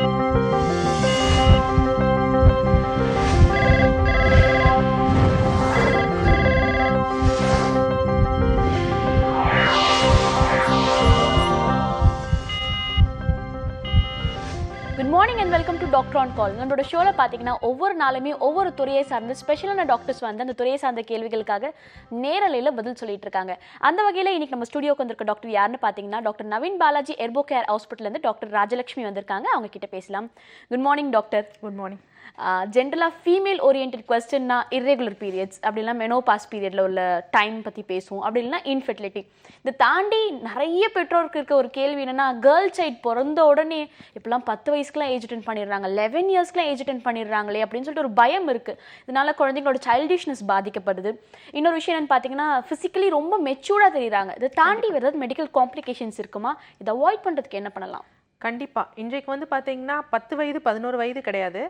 Good morning and welcome to Doctor on Call. நம்மளோட ஷோல பாத்தீங்கன்னா ஒவ்வொரு நாளுமே ஒவ்வொரு துறையை சார்ந்த ஸ்பெஷலான டாக்டர்ஸ் வந்து அந்த துறையை சார்ந்த கேள்விகளுக்காக நேரலையில பதில் சொல்லிட்டு இருக்காங்க. அந்த வகையில இன்னைக்கு நம்ம ஸ்டுடியோக்கு வந்திருக்க டாக்டர் யாருன்னு பாத்தீங்கன்னா டாக்டர் நவீன் பாலாஜி எர்போ கேர் ஹாஸ்பிட்டல்ல இருந்து டாக்டர் ராஜலட்சுமி வந்திருக்காங்க. அவங்க கிட்ட பேசலாம். Good morning doctor. Good morning. ஜென்ரலாக ஃபீமேல் ஓரியன்டட் கொஸ்டின்னா இர்ரெகுலர் பீரியட்ஸ், அப்படின்னா மெனோபாஸ் பீரியடில் உள்ள டைம் பற்றி பேசுவோம். அப்படி இல்லைன்னா இன்ஃபெர்டிலிட்டி. இதை தாண்டி நிறைய பெற்றோருக்கு இருக்க ஒரு கேள்வி என்னென்னா, கேர்ள் சைல்டு பிறந்த உடனே இப்போலாம் 10 வயசுக்குலாம் ஏஜ் அட்டென்ட் பண்ணிடுறாங்க, 11 இயர்ஸ்க்குலாம் ஏஜ் அட்டென்ட் பண்ணிடுறாங்களே அப்படின்னு சொல்லிட்டு ஒரு பயம் இருக்குது. இதனால குழந்தைங்களோட சைல்டிஷ்னஸ் பாதிக்கப்படுது. இன்னொரு விஷயம் என்னென்னு பார்த்தீங்கன்னா, ஃபிசிக்கலி ரொம்ப மெச்சூர்டாக தெரியுறாங்க. இதை தாண்டி வேறு ஏதாவது மெடிக்கல் காம்ப்ளிகேஷன்ஸ் இருக்குமா? இதை அவாய்ட் பண்ணுறதுக்கு என்ன பண்ணலாம்? கண்டிப்பாக இன்றைக்கு வந்து பார்த்தீங்கன்னா 10 வயது 11 வயது கிடையாது,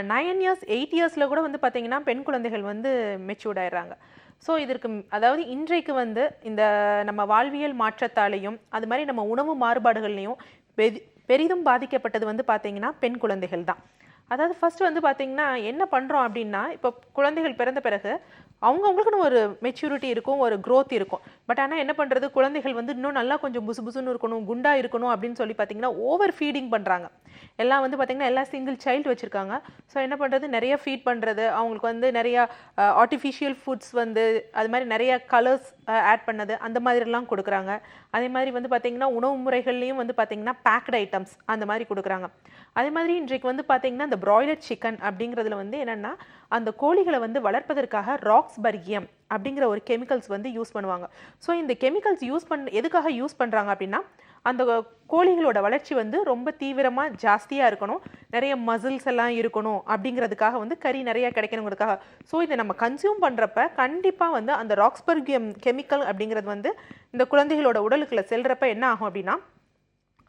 9 இயர்ஸ் 8 இயர்ஸில் கூட வந்து பார்த்தீங்கன்னா பெண் குழந்தைகள் வந்து மெச்சூர்ட் ஆயிடுறாங்க. ஸோ இதற்கு அதாவது இன்றைக்கு வந்து இந்த நம்ம வாழ்வியல் மாற்றத்தாலையும் அது மாதிரி நம்ம உணவு மாறுபாடுகள்லையும் பெரிதும் பாதிக்கப்பட்டது வந்து பார்த்தீங்கன்னா பெண் குழந்தைகள் தான். அதாவது ஃபர்ஸ்ட் வந்து பார்த்தீங்கன்னா என்ன பண்ணுறோம் அப்படின்னா, இப்போ குழந்தைகள் பிறந்த பிறகு அவங்கவுங்களுக்குன்னு ஒரு மெச்சூரிட்டி இருக்கும், ஒரு க்ரோத் இருக்கும். பட் ஆனால் என்ன பண்ணுறது, குழந்தைகள் வந்து இன்னும் நல்லா கொஞ்சம் புசு புசுன்னு இருக்கணும், குண்டா இருக்கணும் அப்படின்னு சொல்லி பார்த்தீங்கன்னா ஓவர் ஃபீடிங் பண்ணுறாங்க. எல்லாம் வந்து பார்த்தீங்கன்னா எல்லாம் சிங்கிள் சைல்டு வச்சுருக்காங்க. ஸோ என்ன பண்ணுறது, நிறைய ஃபீட் பண்ணுறது, அவங்களுக்கு வந்து நிறையா ஆர்டிஃபிஷியல் ஃபுட்ஸ் வந்து அது மாதிரி நிறைய கலர்ஸ் ஆட் பண்ணது அந்த மாதிரிலாம் கொடுக்குறாங்க. அதே மாதிரி வந்து பார்த்திங்கன்னா உணவு முறைகள்லையும் வந்து பார்த்திங்கன்னா பேக்டு ஐட்டம்ஸ் அந்த மாதிரி கொடுக்குறாங்க. அதே மாதிரி இன்றைக்கு வந்து பார்த்திங்கன்னா இந்த பிராய்லர் சிக்கன் அப்படிங்கிறதுல வந்து என்னென்னா, அந்த கோழிகளை வந்து வளர்ப்பதற்காக ராக்ஸ்பர்கியம் அப்படிங்கிற ஒரு கெமிக்கல்ஸ் வந்து யூஸ் பண்ணுவாங்க. ஸோ இந்த கெமிக்கல்ஸ் எதுக்காக யூஸ் பண்ணுறாங்க அப்படின்னா, அந்த கோழிகளோட வளர்ச்சி வந்து ரொம்ப தீவிரமாக ஜாஸ்தியாக இருக்கணும், நிறைய மசில்ஸ் எல்லாம் இருக்கணும் அப்படிங்கிறதுக்காக வந்து கறி நிறைய கிடைக்கணுங்கிறதுக்காக. ஸோ இதை நம்ம கன்சியூம் பண்ணுறப்ப கண்டிப்பாக வந்து அந்த ராக்ஸ்பர்கியம் கெமிக்கல் அப்படிங்கிறது வந்து இந்த குழந்தைகளோட உடலுக்குள்ள செல்றப்ப என்ன ஆகும் அப்படின்னா,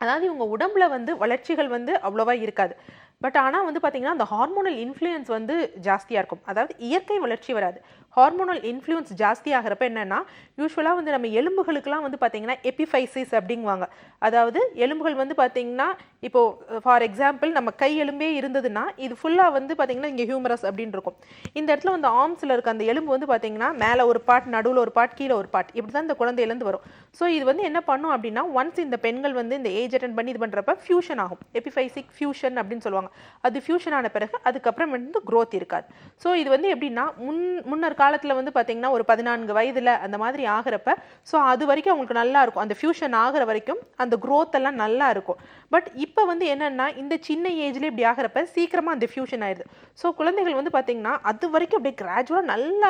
அதாவது இவங்க உடம்புல வந்து வளர்ச்சிகள் வந்து அவ்வளோவா இருக்காது. பட் ஆனால் வந்து பார்த்திங்கன்னா அந்த ஹார்மோனல் இன்ஃப்ளூயன்ஸ் வந்து ஜாஸ்தியாக இருக்கும். அதாவது இயற்கை வளர்ச்சி வராது, ஹார்மோனல் இன்ஃப்ளூயன்ஸ் ஜாஸ்தி ஆகிறப்ப என்னென்னா, யூஸ்வலாக வந்து நம்ம எலும்புகளுக்கெல்லாம் வந்து பார்த்திங்கன்னா எபிஃபைசிஸ் அப்படிங்குவாங்க. அதாவது எலும்புகள் வந்து பார்த்திங்கன்னா இப்போது ஃபார் எக்ஸாம்பிள் நம்ம கை எலும்பே இருந்ததுன்னா இது ஃபுல்லாக வந்து பார்த்திங்கன்னா இங்கே ஹியூமரஸ் அப்படின்னு இருக்கும். இந்த இடத்துல வந்து ஆர்ம்ஸில் இருக்க அந்த எலும்பு வந்து பார்த்திங்கன்னா மேலே ஒரு பார்ட், நடுவில் ஒரு பார்ட், கீழே ஒரு பார்ட், இப்படி தான் இந்த குழந்தையிலேருந்து வரும். ஸோ இது வந்து என்ன பண்ணும் அப்படின்னா, ஒன்ஸ் இந்த பெண்கள் வந்து இந்த ஏஜ் அட்டென்ட் பண்ணி இது பண்ணுறப்ப ஃபியூஷன் ஆகும், எபிஃபைசிக் ஃபியூஷன் அப்படின்னு சொல்லுவாங்க. அது ஃபியூஷன் ஆன பிறகு அதுக்கப்புறம் வந்து க்ரோத் இருக்காது. ஸோ இது வந்து எப்படின்னா, முன்னர் காலத்தில் வந்து பார்த்திங்கன்னா ஒரு 14 வயதில் அந்த மாதிரி ஆகிறப்ப ஸோ அது வரைக்கும் அவங்களுக்கு நல்லா இருக்கும், அந்த ஃபியூஷன் ஆகிற வரைக்கும் அந்த க்ரோத் எல்லாம் நல்லா இருக்கும். பட் இப்போ வந்து என்னென்னா, இந்த சின்ன ஏஜ்லேயே இப்படி ஆகிறப்ப சீக்கிரமாக அந்த ஃபியூஷன் ஆயிடுது. ஸோ குழந்தைகள் வந்து பார்த்திங்கன்னா அது வரைக்கும் அப்படியே கிராஜுவலாக நல்லா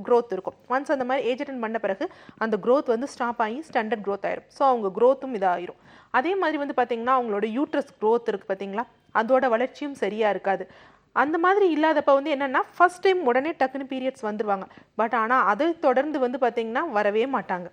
க்ரோத் இருக்கும். ஒன்ஸ் அந்த மாதிரி ஏஜ் அட்டென்ட் பண்ண பிறகு அந்த க்ரோத் வந்து ஸ்டாப் ஆகி ஸ்டாண்டர்ட் க்ரோத் ஆயிரும். ஸோ அவங்க க்ரோத்தும் இதாகிரும். அதே மாதிரி வந்து பார்த்திங்கன்னா அவங்களோட யூட்ரஸ் க்ரோத் இருக்குது பார்த்திங்களா, அதோட வளர்ச்சியும் சரியாக இருக்காது. அந்த மாதிரி இல்லாதப்ப வந்து என்னென்னா, ஃபஸ்ட் டைம் உடனே டக்குன்னு பீரியட்ஸ் வந்துடுவாங்க. பட் ஆனால் அதை தொடர்ந்து வந்து பார்த்திங்கன்னா வரவே மாட்டாங்க.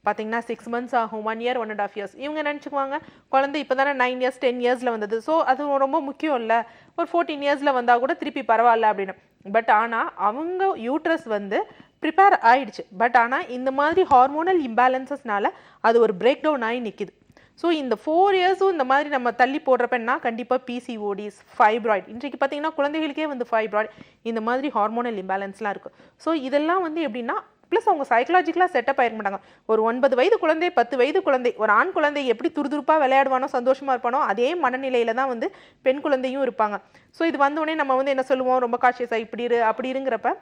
பார்த்திங்கன்னா 6 months ஆகும், 1 year 1.5 years. இவங்க நினச்சிக்குவாங்க குழந்தை இப்போ தானே 9 years 10 yearsல வந்தது, ஸோ அது ரொம்ப முக்கியம் இல்லை, ஒரு 14 yearsல வந்தால் கூட திருப்பி பரவாயில்ல அப்படின்னு. பட் ஆனால் அவங்க யூட்ரஸ் வந்து ப்ரிப்பேர் ஆயிடுச்சு. பட் ஆனால் இந்த மாதிரி ஹார்மோனல் இம்பேலன்சஸ்னால அது ஒரு பிரேக் டவுன் ஆகி நிற்கிது. ஸோ இந்த 4 yearsம் இந்த மாதிரி நம்ம தள்ளி போடுறப்பன்னா கண்டிப்பாக பிசிஓடிஸ், ஃபைப்ராய்ட், இன்றைக்கு பார்த்தீங்கன்னா குழந்தைகளுக்கே வந்து ஃபைப்ராய்ட், இந்த மாதிரி ஹார்மோனல் இம்பேலன்ஸ்லாம் இருக்குது. ஸோ இதெல்லாம் வந்து எப்படின்னா, ப்ளஸ் அவங்க சைக்கலாஜிக்கலாக செட்டப் ஆயிருக்க மாட்டாங்க. ஒரு 9 வயது குழந்தை, 10 வயது குழந்தை, ஒரு ஆண் குழந்தை எப்படி துருதுருப்பாக விளையாடுவானோ சந்தோஷமாக இருப்பானோ அதே மனநிலையில் தான் வந்து பெண் குழந்தையும் இருப்பாங்க. ஸோ இது வந்தோடனே நம்ம வந்து என்ன சொல்லுவோம், ரொம்ப காஷியஸாக இப்படி அப்படி இருங்கிறப்ப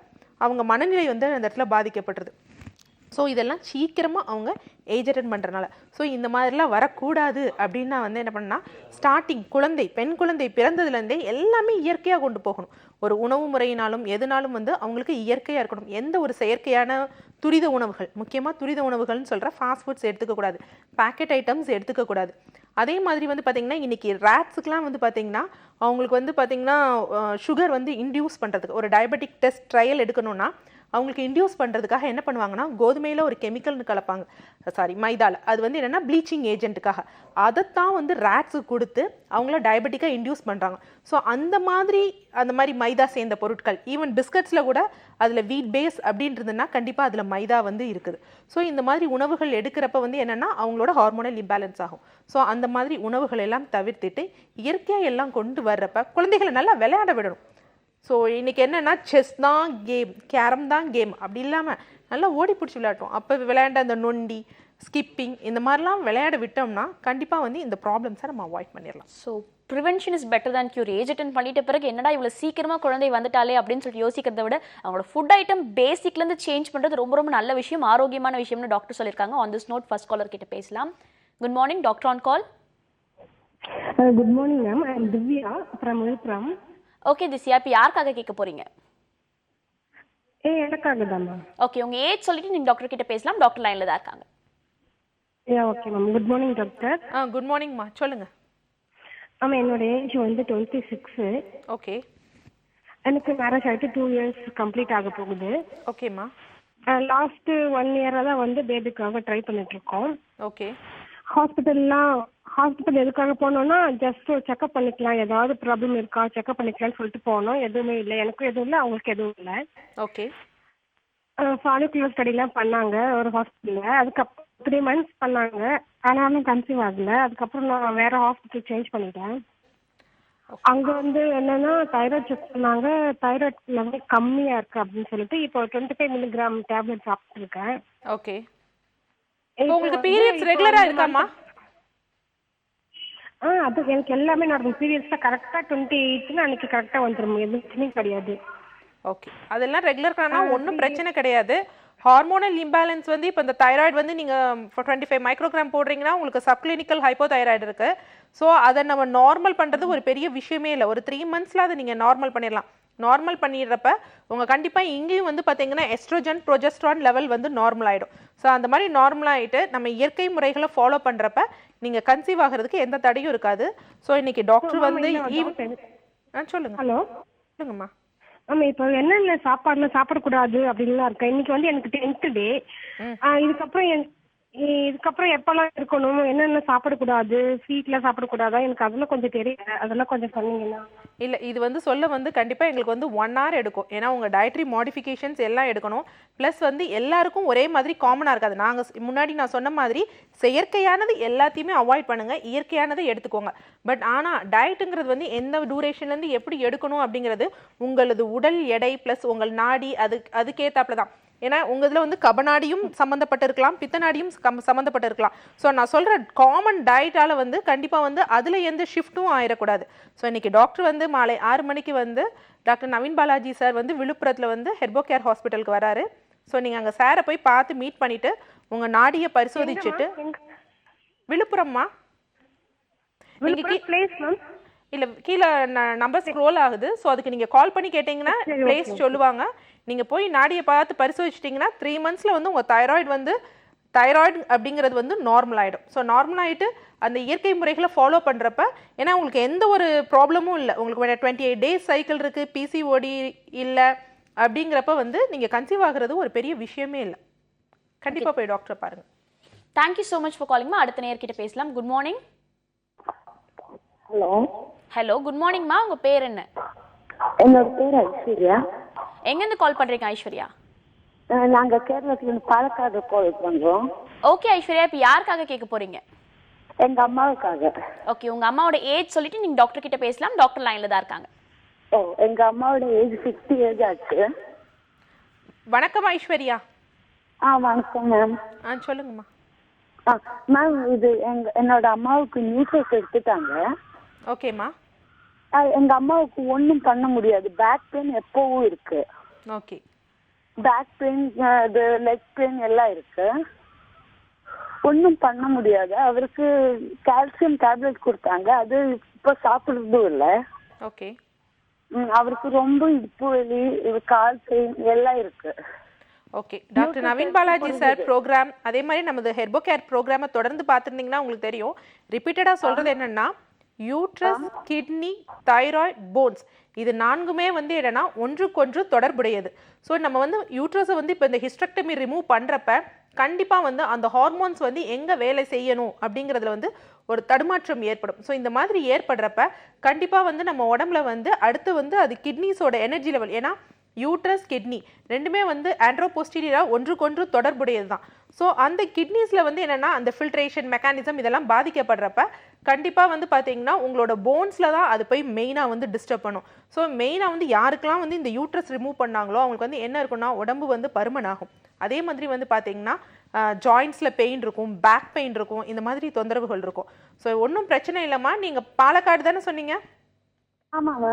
அவங்க மனநிலை வந்து அந்த இடத்துல பாதிக்கப்படுறது. ஸோ இதெல்லாம் சீக்கிரமாக அவங்க ஏஜ் அட்டென்ட் பண்ணுறனால. ஸோ இந்த மாதிரிலாம் வரக்கூடாது அப்படின்னா வந்து என்ன பண்ணால், ஸ்டார்டிங் பெண் குழந்தை பிறந்ததுலேருந்தே எல்லாமே இயற்கையாக கொண்டு போகணும். ஒரு உணவு முறையினாலும் எதுனாலும் வந்து அவங்களுக்கு இயற்கையாக இருக்கணும். எந்த ஒரு செயற்கையான துரித உணவுகள், முக்கியமாக துரித உணவுகள்னு சொல்கிற ஃபாஸ்ட் ஃபுட்ஸ் எடுத்துக்கக்கூடாது, பேக்கெட் ஐட்டம்ஸ் எடுத்துக்கக்கூடாது. அதே மாதிரி வந்து பார்த்திங்கன்னா இன்றைக்கி ரேட்ஸுக்கெலாம் வந்து பார்த்திங்கன்னா அவங்களுக்கு வந்து பார்த்திங்கன்னா சுகர் வந்து இன்டியூஸ் பண்ணுறதுக்கு ஒரு டயபெட்டிக் டெஸ்ட் ட்ரையல் எடுக்கணும்னா அவங்களுக்கு இன்டியூஸ் பண்ணுறதுக்காக என்ன பண்ணுவாங்கன்னா கோதுமையில் ஒரு கெமிக்கல்னு கலப்பாங்க, மைதாவில். அது வந்து என்னென்னா ப்ளீச்சிங் ஏஜென்ட்டுக்காக. அதைத்தான் வந்து ரேட்ஸுக்கு கொடுத்து அவங்கள டயபெட்டிக்காக இன்டியூஸ் பண்ணுறாங்க. ஸோ அந்த மாதிரி மைதா சேர்ந்த பொருட்கள், ஈவன் பிஸ்கட்ஸில் கூட அதில் வீட் பேஸ் அப்படின்றதுன்னா கண்டிப்பாக அதில் மைதா வந்து இருக்குது. ஸோ இந்த மாதிரி உணவுகள் எடுக்கிறப்ப வந்து என்னென்னா அவங்களோட ஹார்மோனல் இம்பேலன்ஸ் ஆகும். ஸோ அந்த மாதிரி உணவுகள் எல்லாம் தவிர்த்துட்டு இயற்கையாக எல்லாம் கொண்டு வர்றப்ப குழந்தைகளை நல்லா விளையாட விடணும். ஸோ இன்றைக்கி என்னென்னா செஸ் தான் கேம், கேரம் தான் கேம் அப்படி இல்லாமல் நல்லா ஓடி பிடிச்சி விளையாட்டோம். அப்போ விளையாண்ட அந்த நொண்டி, ஸ்கிப்பிங் இந்த மாதிரிலாம் விளையாட விட்டோம்னா கண்டிப்பாக வந்து இந்த ப்ராப்ளம்ஸை நம்ம அவாய்ட் பண்ணிடலாம். So prevention is better than cure. Age attend பண்ணிட்ட பிறகு என்னடா இவ்வளோ சீக்கிரமாக குழந்தை வந்துட்டாலே அப்படின்னு சொல்லிட்டு யோசிக்கிறத விட அவங்களோட ஃபுட் ஐட்டம் பேசிக்லேருந்து சேஞ்ச் பண்ணுறது ரொம்ப ரொம்ப நல்ல விஷயம், ஆரோக்கியமான விஷயம்னு டாக்டர் சொல்லியிருக்காங்க. On this note first caller கிட்ட பேசலாம். Good morning, doctor on call. Good morning ma'am, I am Divya from Villupuram. Okay Divya, இப்போ யாருக்காக கேட்க போறீங்க? எனக்காக தான் மேம். ஓகே, உங்க ஏஜ் சொல்லிட்டு நீங்க டாக்டர் கிட்ட பேசலாம், டாக்டர் லைன்ல தான் இருக்காங்க. Okay ma'am, good morning doctor. Good மார்னிங்மா, சொல்லுங்க. மேம் என்னோட ஏஜ் வந்து 26. ஓகே. எனக்கு மேரேஜ் ஆகிட்டு 2 years கம்ப்ளீட் ஆக போகுது. ஓகேம்மா. லாஸ்ட் 1 year தான் வந்து பேபிக்காக ட்ரை பண்ணிட்டு இருக்கோம். ஓகே. ஹாஸ்பிட்டல் எதுக்காக போனோம்னா ஜஸ்ட் செக்அப் பண்ணிக்கலாம், ஏதாவது ப்ராப்ளம் இருக்கா செக்அப் பண்ணிக்கலாம்னு சொல்லிட்டு போனோம். எதுவுமே இல்லை, எனக்கும் எதுவும் இல்லை, அவங்களுக்கு எதுவும் இல்லை. ஓகே. ஃபாலிகுலர் ஸ்டடிலாம் பண்ணாங்க ஒரு ஹாஸ்பிட்டலில். அதுக்கப்புறம் 3 months பண்ணாங்க, ஆனாலும் கன்சீவ் ஆகல. அதுக்கப்புறம் நான் வேற ஹாஸ்பிட்டல் சேஞ்ச் பண்ணிட்டேன். அங்கே வந்து என்னன்னா தைராய்டு செக் பண்ணாங்க, தைராய்டு லெவல் கம்மியாக இருக்கு அப்படின்னு சொல்லிட்டு இப்போ 25 mg டேப்லெட் சாப்பிட்டுருக்கேன். ஓகே. உங்களுக்கு பீரியட்ஸ் ரெகுலரா இருக்காமா? அது எனக்கு எல்லாமே நார்மல். பீரியட்ஸ் தான் கரெக்டாக 28 அன்னைக்கு கரெக்டாக வந்துடும், எதுவுமே கிடையாது. ஓகே, அதெல்லாம் ரெகுலர்னா ஒன்றும் பிரச்சனை கிடையாது. ஹார்மோனல் இம்பேலன்ஸ் வந்து இப்போ இந்த தைராய்டு வந்து நீங்கள் 25 மைக்ரோகிராம் போடுறீங்கன்னா உங்களுக்கு சப்கிளினிக்கல் ஹைப்போதைராய்டு இருக்குது. ஸோ அதை நம்ம நார்மல் பண்ணுறது ஒரு பெரிய விஷயமே இல்லை. ஒரு 3 monthsல அதை நீங்கள் நார்மல் பண்ணிடலாம். நார்மல் பண்ணிடுறப்ப உங்கள் கண்டிப்பாக இங்கேயும் வந்து பார்த்தீங்கன்னா எஸ்ட்ரோஜன் ப்ரொஜெஸ்ட்ரான் லெவல் வந்து நார்மல் ஆகிடும். ஸோ அந்த மாதிரி நார்மல் ஆகிட்டு நம்ம இயற்கை முறைகளை ஃபாலோ பண்ணுறப்ப நீங்கள் கன்சீவ் ஆகிறதுக்கு எந்த தடையும் இருக்காது. ஸோ இன்னைக்கு டாக்டர் வந்து சொல்லுங்கள். ஹலோ, சொல்லுங்கம்மா. ஆமாம், இப்போ என்னென்ன சாப்பாடுலாம் சாப்பிடக்கூடாது அப்படின்லாம் இருக்கேன். இன்னைக்கு வந்து எனக்கு 10th டே. இதுக்கப்புறம் எப்பெல்லாம் இருக்கணும், என்னென்ன சாப்பிடக்கூடாது, ஸ்வீட்லாம் சாப்பிடக்கூடாதா, எனக்கு அதெல்லாம் கொஞ்சம் தெரியல, அதெல்லாம் கொஞ்சம் சொன்னீங்கன்னா. இல்லை, இது வந்து சொல்ல வந்து கண்டிப்பாக எங்களுக்கு வந்து 1 hour எடுக்கும். ஏன்னா உங்கள் டயட்ரி மாடிஃபிகேஷன்ஸ் எல்லாம் எடுக்கணும். ப்ளஸ் வந்து எல்லாருக்கும் ஒரே மாதிரி காமனாக இருக்காது. முன்னாடி நான் சொன்ன மாதிரி செயற்கையானது எல்லாத்தையுமே அவாய்ட் பண்ணுங்கள், இயற்கையானதை எடுத்துக்கோங்க. பட் ஆனால் டயட்டுங்கிறது வந்து எந்த டூரேஷன்லேருந்து எப்படி எடுக்கணும் அப்படிங்கிறது உங்களது உடல் எடை ப்ளஸ் உங்கள் நாடி அதுக்கேற்றாப்புல தான். ஏன்னா உங்கள் இதில் வந்து கபநாடியும் சம்மந்தப்பட்டு இருக்கலாம், பித்தநாடியும் சம்மந்தப்பட்டு இருக்கலாம். ஸோ நான் சொல்கிற காமன் டயட்டால் வந்து கண்டிப்பாக வந்து அதில் எந்த ஷிஃப்ட்டும் ஆயிடக்கூடாது. ஸோ இன்றைக்கி டாக்டர் வந்து மாலை 6 மணிக்கு வந்து டாக்டர் நவீன் பாலாஜி சார் வந்து விழுப்புரத்தில் வந்து ஹெர்போகேர் ஹாஸ்பிட்டலுக்கு வராரு. ஸோ நீங்கள் அங்கே சாரை போய் பார்த்து மீட் பண்ணிவிட்டு உங்கள் நாடியை பரிசோதிச்சுட்டு. விழுப்புரம்மா இல்லை, கீழே நம்பர் ஸ்க்ரோல் ஆகுது. ஸோ அதுக்கு நீங்கள் கால் பண்ணி கேட்டிங்கன்னா பிளேஸ் சொல்லுவாங்க. நீங்கள் போய் நாடியை பார்த்து பரிசோதிச்சிட்டிங்கன்னா 3 monthsல வந்து உங்கள் தைராய்டு அப்படிங்கிறது வந்து நார்மல் ஆகிடும். ஸோ நார்மல் ஆகிட்டு அந்த இயற்கை முறைகளை ஃபாலோ பண்ணுறப்ப, ஏன்னா உங்களுக்கு எந்த ஒரு ப்ராப்ளமும் இல்லை, உங்களுக்கு 28 days சைக்கிள் இருக்குது, பிசிஓடி இல்லை அப்படிங்கிறப்ப வந்து நீங்கள் கன்சீவ் ஆகிறது ஒரு பெரிய விஷயமே இல்லை. கண்டிப்பாக போய் டாக்டரை பாருங்கள். தேங்க்யூ ஸோ மச் ஃபார் காலிங்மா. அடுத்த நேர்கிட்ட பேசலாம். Good morning. ஹலோ, குட் மார்னிங்மா, உங்கள் பேர் என்ன? என்னோட பேர் ஐஸ்வர்யா. எங்கேருந்து கால் பண்ணுறீங்க ஐஸ்வர்யா? நாங்கள் கேரளத்துலேருந்து பாலக்காடு கால் பண்ணுறோம். ஓகே ஐஸ்வர்யா, இப்போ யாருக்காக கேட்க போகிறீங்க? எங்கள் அம்மாவுக்காக. ஓகே, உங்கள் அம்மாவோட ஏஜ் சொல்லிட்டு நீங்கள் டாக்டர் கிட்ட பேசலாம், டாக்டர் லைனில் தான் இருக்காங்க. எங்கள் அம்மாவோட ஏஜ் 60 years ஆச்சு. வணக்கம் ஐஸ்வர்யா. வணக்கம் மேம். சொல்லுங்கம்மா. மேம், இது என்னோட அம்மாவுக்கு நியூட்ரஸ் எடுத்துட்டாங்க. ஓகேம்மா. எங்க அம்மாவுக்கு ஒன்றும் பண்ண முடியாது, பேக் பெயின் எப்பவும் இருக்கு. Okay. Back pain, leg pain எல்லாம் இருக்கு, ஒன்றும் பண்ண முடியாது. அவருக்கு கால்சியம் டேப்லெட் கொடுத்தாங்க, அது இப்போ சாப்பிடுறதும் இல்லை. ஓகே. அவருக்கு ரொம்ப இடுப்பு வலி, கால் பெயின் எல்லாம் இருக்கு. Okay, doctor Naveen Balaji sir program, அதே மாதிரி நமது ஹெர்போகேர் ப்ரோக்ராமை தொடர்ந்து பார்த்துருந்தீங்கன்னா உங்களுக்கு தெரியும். ரிப்பீட்டடாக சொல்கிறது என்னென்னா, யூட்ரஸ், கிட்னி, தைராய்டு, போன்ஸ் இது 4மே வந்து என்னன்னா ஒன்றுக்கொன்று தொடர்புடையது. ஸோ நம்ம வந்து யூட்ரஸை வந்து இப்போ இந்த ஹிஸ்டெக்டமி ரிமூவ் பண்ணுறப்ப கண்டிப்பாக வந்து அந்த ஹார்மோன்ஸ் வந்து எங்கே வேலை செய்யணும் அப்படிங்கிறதுல வந்து ஒரு தடுமாற்றம் ஏற்படும். ஸோ இந்த மாதிரி ஏற்படுறப்ப கண்டிப்பாக வந்து நம்ம உடம்புல வந்து அடுத்து வந்து அது கிட்னிஸோட எனர்ஜி லெவல், ஏன்னா யூட்ரஸ், கிட்னி ரெண்டுமே வந்து ஆண்ட்ரோபோஸ்டீரியராக ஒன்றுக்கொன்று தொடர்புடையது தான். ஸோ அந்த கிட்னிஸில் வந்து என்னென்னா அந்த ஃபில்ட்ரேஷன் மெக்கானிசம் இதெல்லாம் பாதிக்கப்படுறப்ப கண்டிப்பாக வந்து பார்த்தீங்கன்னா உங்களோட போன்ஸில் தான் அது போய் மெயினாக வந்து டிஸ்டர்ப் பண்ணும். ஸோ மெயினாக வந்து யாருக்கெல்லாம் வந்து இந்த யூட்ரஸ் ரிமூவ் பண்ணாங்களோ அவங்களுக்கு வந்து என்ன இருக்குன்னா உடம்பு வந்து பருமன் ஆகும். அதே மாதிரி வந்து பார்த்தீங்கன்னா ஜாயின்ஸில் பெயின் இருக்கும், பேக் பெயின் இருக்கும், இந்த மாதிரி தொந்தரவுகள் இருக்கும். ஸோ ஒன்றும் பிரச்சனை இல்லைம்மா. நீங்கள் பாலக்காடு தானே சொன்னீங்க? ஆமாங்க.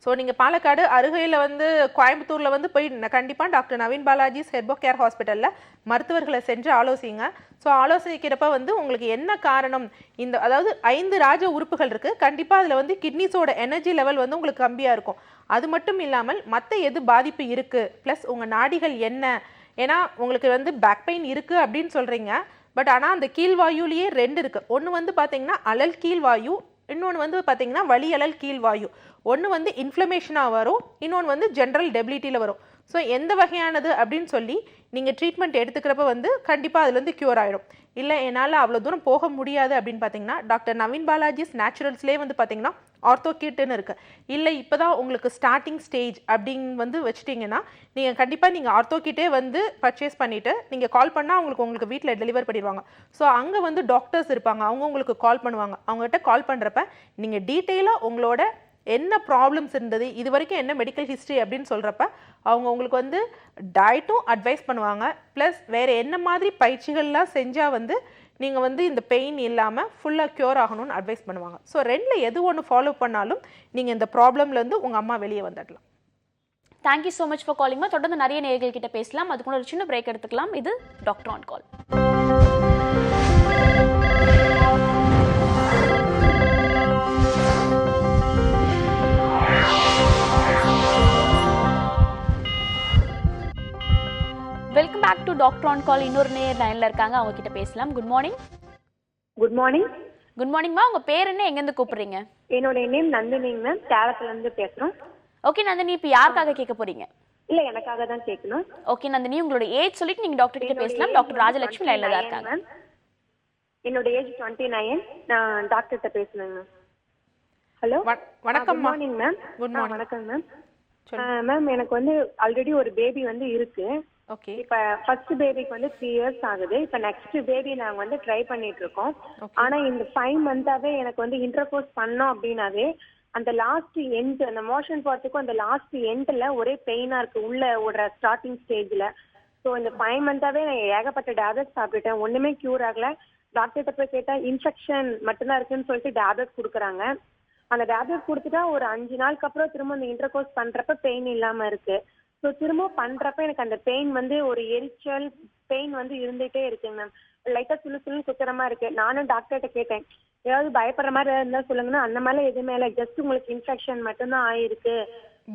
ஸோ நீங்கள் பாலக்காடு அருகையில் வந்து கோயம்புத்தூரில் வந்து போய் கண்டிப்பாக டாக்டர் நவீன் பாலாஜி ஹெர்போ கேர் ஹாஸ்பிட்டலில் மருத்துவர்களை சென்று ஆலோசிங்க. ஸோ ஆலோசிக்கிறப்ப வந்து உங்களுக்கு என்ன காரணம், இந்த அதாவது 5 ராஜ உறுப்புகள் இருக்குது, கண்டிப்பாக அதில் வந்து கிட்னிஸோட எனர்ஜி லெவல் வந்து உங்களுக்கு கம்மியாக இருக்கும். அது மட்டும் இல்லாமல் மற்ற எது பாதிப்பு இருக்குது, ப்ளஸ் உங்கள் நாடிகள் என்ன, ஏன்னா உங்களுக்கு வந்து பேக் பெயின் இருக்குது அப்படின்னு சொல்கிறீங்க. பட் ஆனால் அந்த கீழ்வாயுலேயே 2 இருக்குது. ஒன்று வந்து பார்த்தீங்கன்னா அழல் கீழ்வாயு, இன்னொன்று வந்து பார்த்தீங்கன்னா வலியழல் கீழ்வாயு. ஒன்று வந்து இன்ஃப்ளமேஷனாக வரும், இன்னொன்று வந்து ஜென்ரல் டெபிலிட்டியில் வரும். ஸோ எந்த வகையானது அப்படின்னு சொல்லி நீங்கள் ட்ரீட்மெண்ட் எடுத்துக்கிறப்ப வந்து கண்டிப்பாக அதுலேருந்து க்யூர் ஆகிடும். இல்லை என்னால் அவ்வளோ தூரம் போக முடியாது அப்படின்னு பார்த்தீங்கன்னா டாக்டர் நவீன் பாலாஜிஸ் நேச்சுரல்ஸ்லேயே வந்து பார்த்தீங்கன்னா ஆர்த்தோகிட்னு இருக்குது. இல்லை இப்போ தான் உங்களுக்கு ஸ்டார்டிங் ஸ்டேஜ் அப்படின்னு வந்து வச்சுட்டிங்கன்னா நீங்கள் கண்டிப்பாக நீங்கள் ஆர்த்தோகிட்டே வந்து பர்ச்சேஸ் பண்ணிவிட்டு நீங்கள் கால் பண்ணால் உங்களுக்கு வீட்டில் டெலிவர் பண்ணிடுவாங்க. ஸோ அங்கே வந்து டாக்டர்ஸ் இருப்பாங்க, அவங்க உங்களுக்கு கால் பண்ணுவாங்க. அவங்ககிட்ட கால் பண்ணுறப்ப நீங்கள் டீட்டெயிலாக உங்களோட என்ன ப்ராப்ளம்ஸ் இருந்தது, இது வரைக்கும் என்ன மெடிக்கல் ஹிஸ்ட்ரி அப்படின்னு சொல்கிறப்ப அவங்க உங்களுக்கு வந்து டயட்டும் அட்வைஸ் பண்ணுவாங்க. ப்ளஸ் வேறு என்ன மாதிரி பயிற்சிகள்லாம் செஞ்சால் வந்து நீங்கள் வந்து இந்த பெயின் இல்லாமல் ஃபுல்லாக க்யூர் ஆகணும்னு அட்வைஸ் பண்ணுவாங்க. ஸோ 2ல் எது ஒன்று ஃபாலோ பண்ணாலும் நீங்கள் இந்த ப்ராப்ளம்லேருந்து உங்கள் அம்மா வெளியே வந்துடலாம். தேங்க்யூ ஸோ மச் ஃபார் காலிங்மா. தொடர்ந்து நிறைய நேயர்கள் கிட்ட பேசலாம். அதுக்குள்ள ஒரு சின்ன பிரேக் எடுத்துக்கலாம். இது doctor on call. Welcome back to doctor on call. இன்னொரு நேர் லைன்ல இருக்காங்க, அவங்க கிட்ட பேசலாம். Good morning. Good morning. Good மார்னிங்மா. உங்க பேர் என்ன, எங்க இருந்து கூப்பிடுறீங்க? என்னோட நேம் நந்தினிங்க மேம், சேலத்துல இருந்து பேசுறோம். ஓகே நந்தினி, இப்போ யாருக்காக கேட்க போறீங்க? இல்ல எனக்காக தான் கேட்கணும். ஓகே நந்தினி, உங்களோட ஏஜ் சொல்லிட்டு நீங்க டாக்டர் கிட்ட பேசலாம். டாக்டர் ராஜலட்சுமி லைன்ல தான் இருக்காங்க. என்னோட ஏஜ் 29. நான் டாக்டர் கிட்ட பேசணுங்க. ஹலோ வணக்கம். Good morning ma'am. Good morning. வணக்கம் மேம். மேம் எனக்கு வந்து ஆல்ரெடி ஒரு பேபி வந்து இருக்கு. ஓகே. இப்ப ஃபர்ஸ்ட் பேபிக்கு வந்து 3 இயர்ஸ் ஆகுது. இப்ப நெக்ஸ்ட் பேபி நாங்க வந்து ட்ரை பண்ணிட்டு இருக்கோம். ஆனா இந்த 5 மந்தாவே எனக்கு வந்து இன்டர்கோர்ஸ் பண்ணோம் அப்படின்னாவே அந்த லாஸ்ட் எண்ட், அந்த மோஷன் போறதுக்கும் அந்த லாஸ்ட் எண்ட்ல ஒரே பெயினா இருக்கு உள்ள ஓடுற ஸ்டார்டிங் ஸ்டேஜ்ல. ஸோ இந்த 5 மந்தாவே நான் ஏகப்பட்ட டேப்லெட்ஸ் சாப்பிட்டுட்டேன், ஒண்ணுமே கியூர் ஆகல. டாக்டர்கிட்ட போய் கேட்டா இன்ஃபெக்ஷன் மட்டும்தான் இருக்குன்னு சொல்லிட்டு டேப்லெட் கொடுக்குறாங்க. அந்த டேப்லெட் கொடுத்துட்டா ஒரு 5 நாளுக்கு அப்புறம் திரும்ப அந்த இன்டர்கோர்ஸ் பண்றப்ப பெயின் இல்லாம இருக்கு. ஸோ திரும்ப பண்றப்ப எனக்கு அந்த பெயின் வந்து ஒரு எரிச்சல் பெயின் வந்து இருந்துகிட்டே இருக்குங்க மேம். லைட்டா சுள்ளுன்னு குத்துறமா இருக்கு. நானும் டாக்டர்கிட்ட கேட்டேன், ஏதாவது பயப்படுற மாதிரி இருந்தா சொல்லுங்கன்னா அந்த மாதிரி எதுவுமே இல்லை, ஜஸ்ட் உங்களுக்கு இன்ஃபெக்ஷன் மட்டும்தான் ஆயிருக்கு.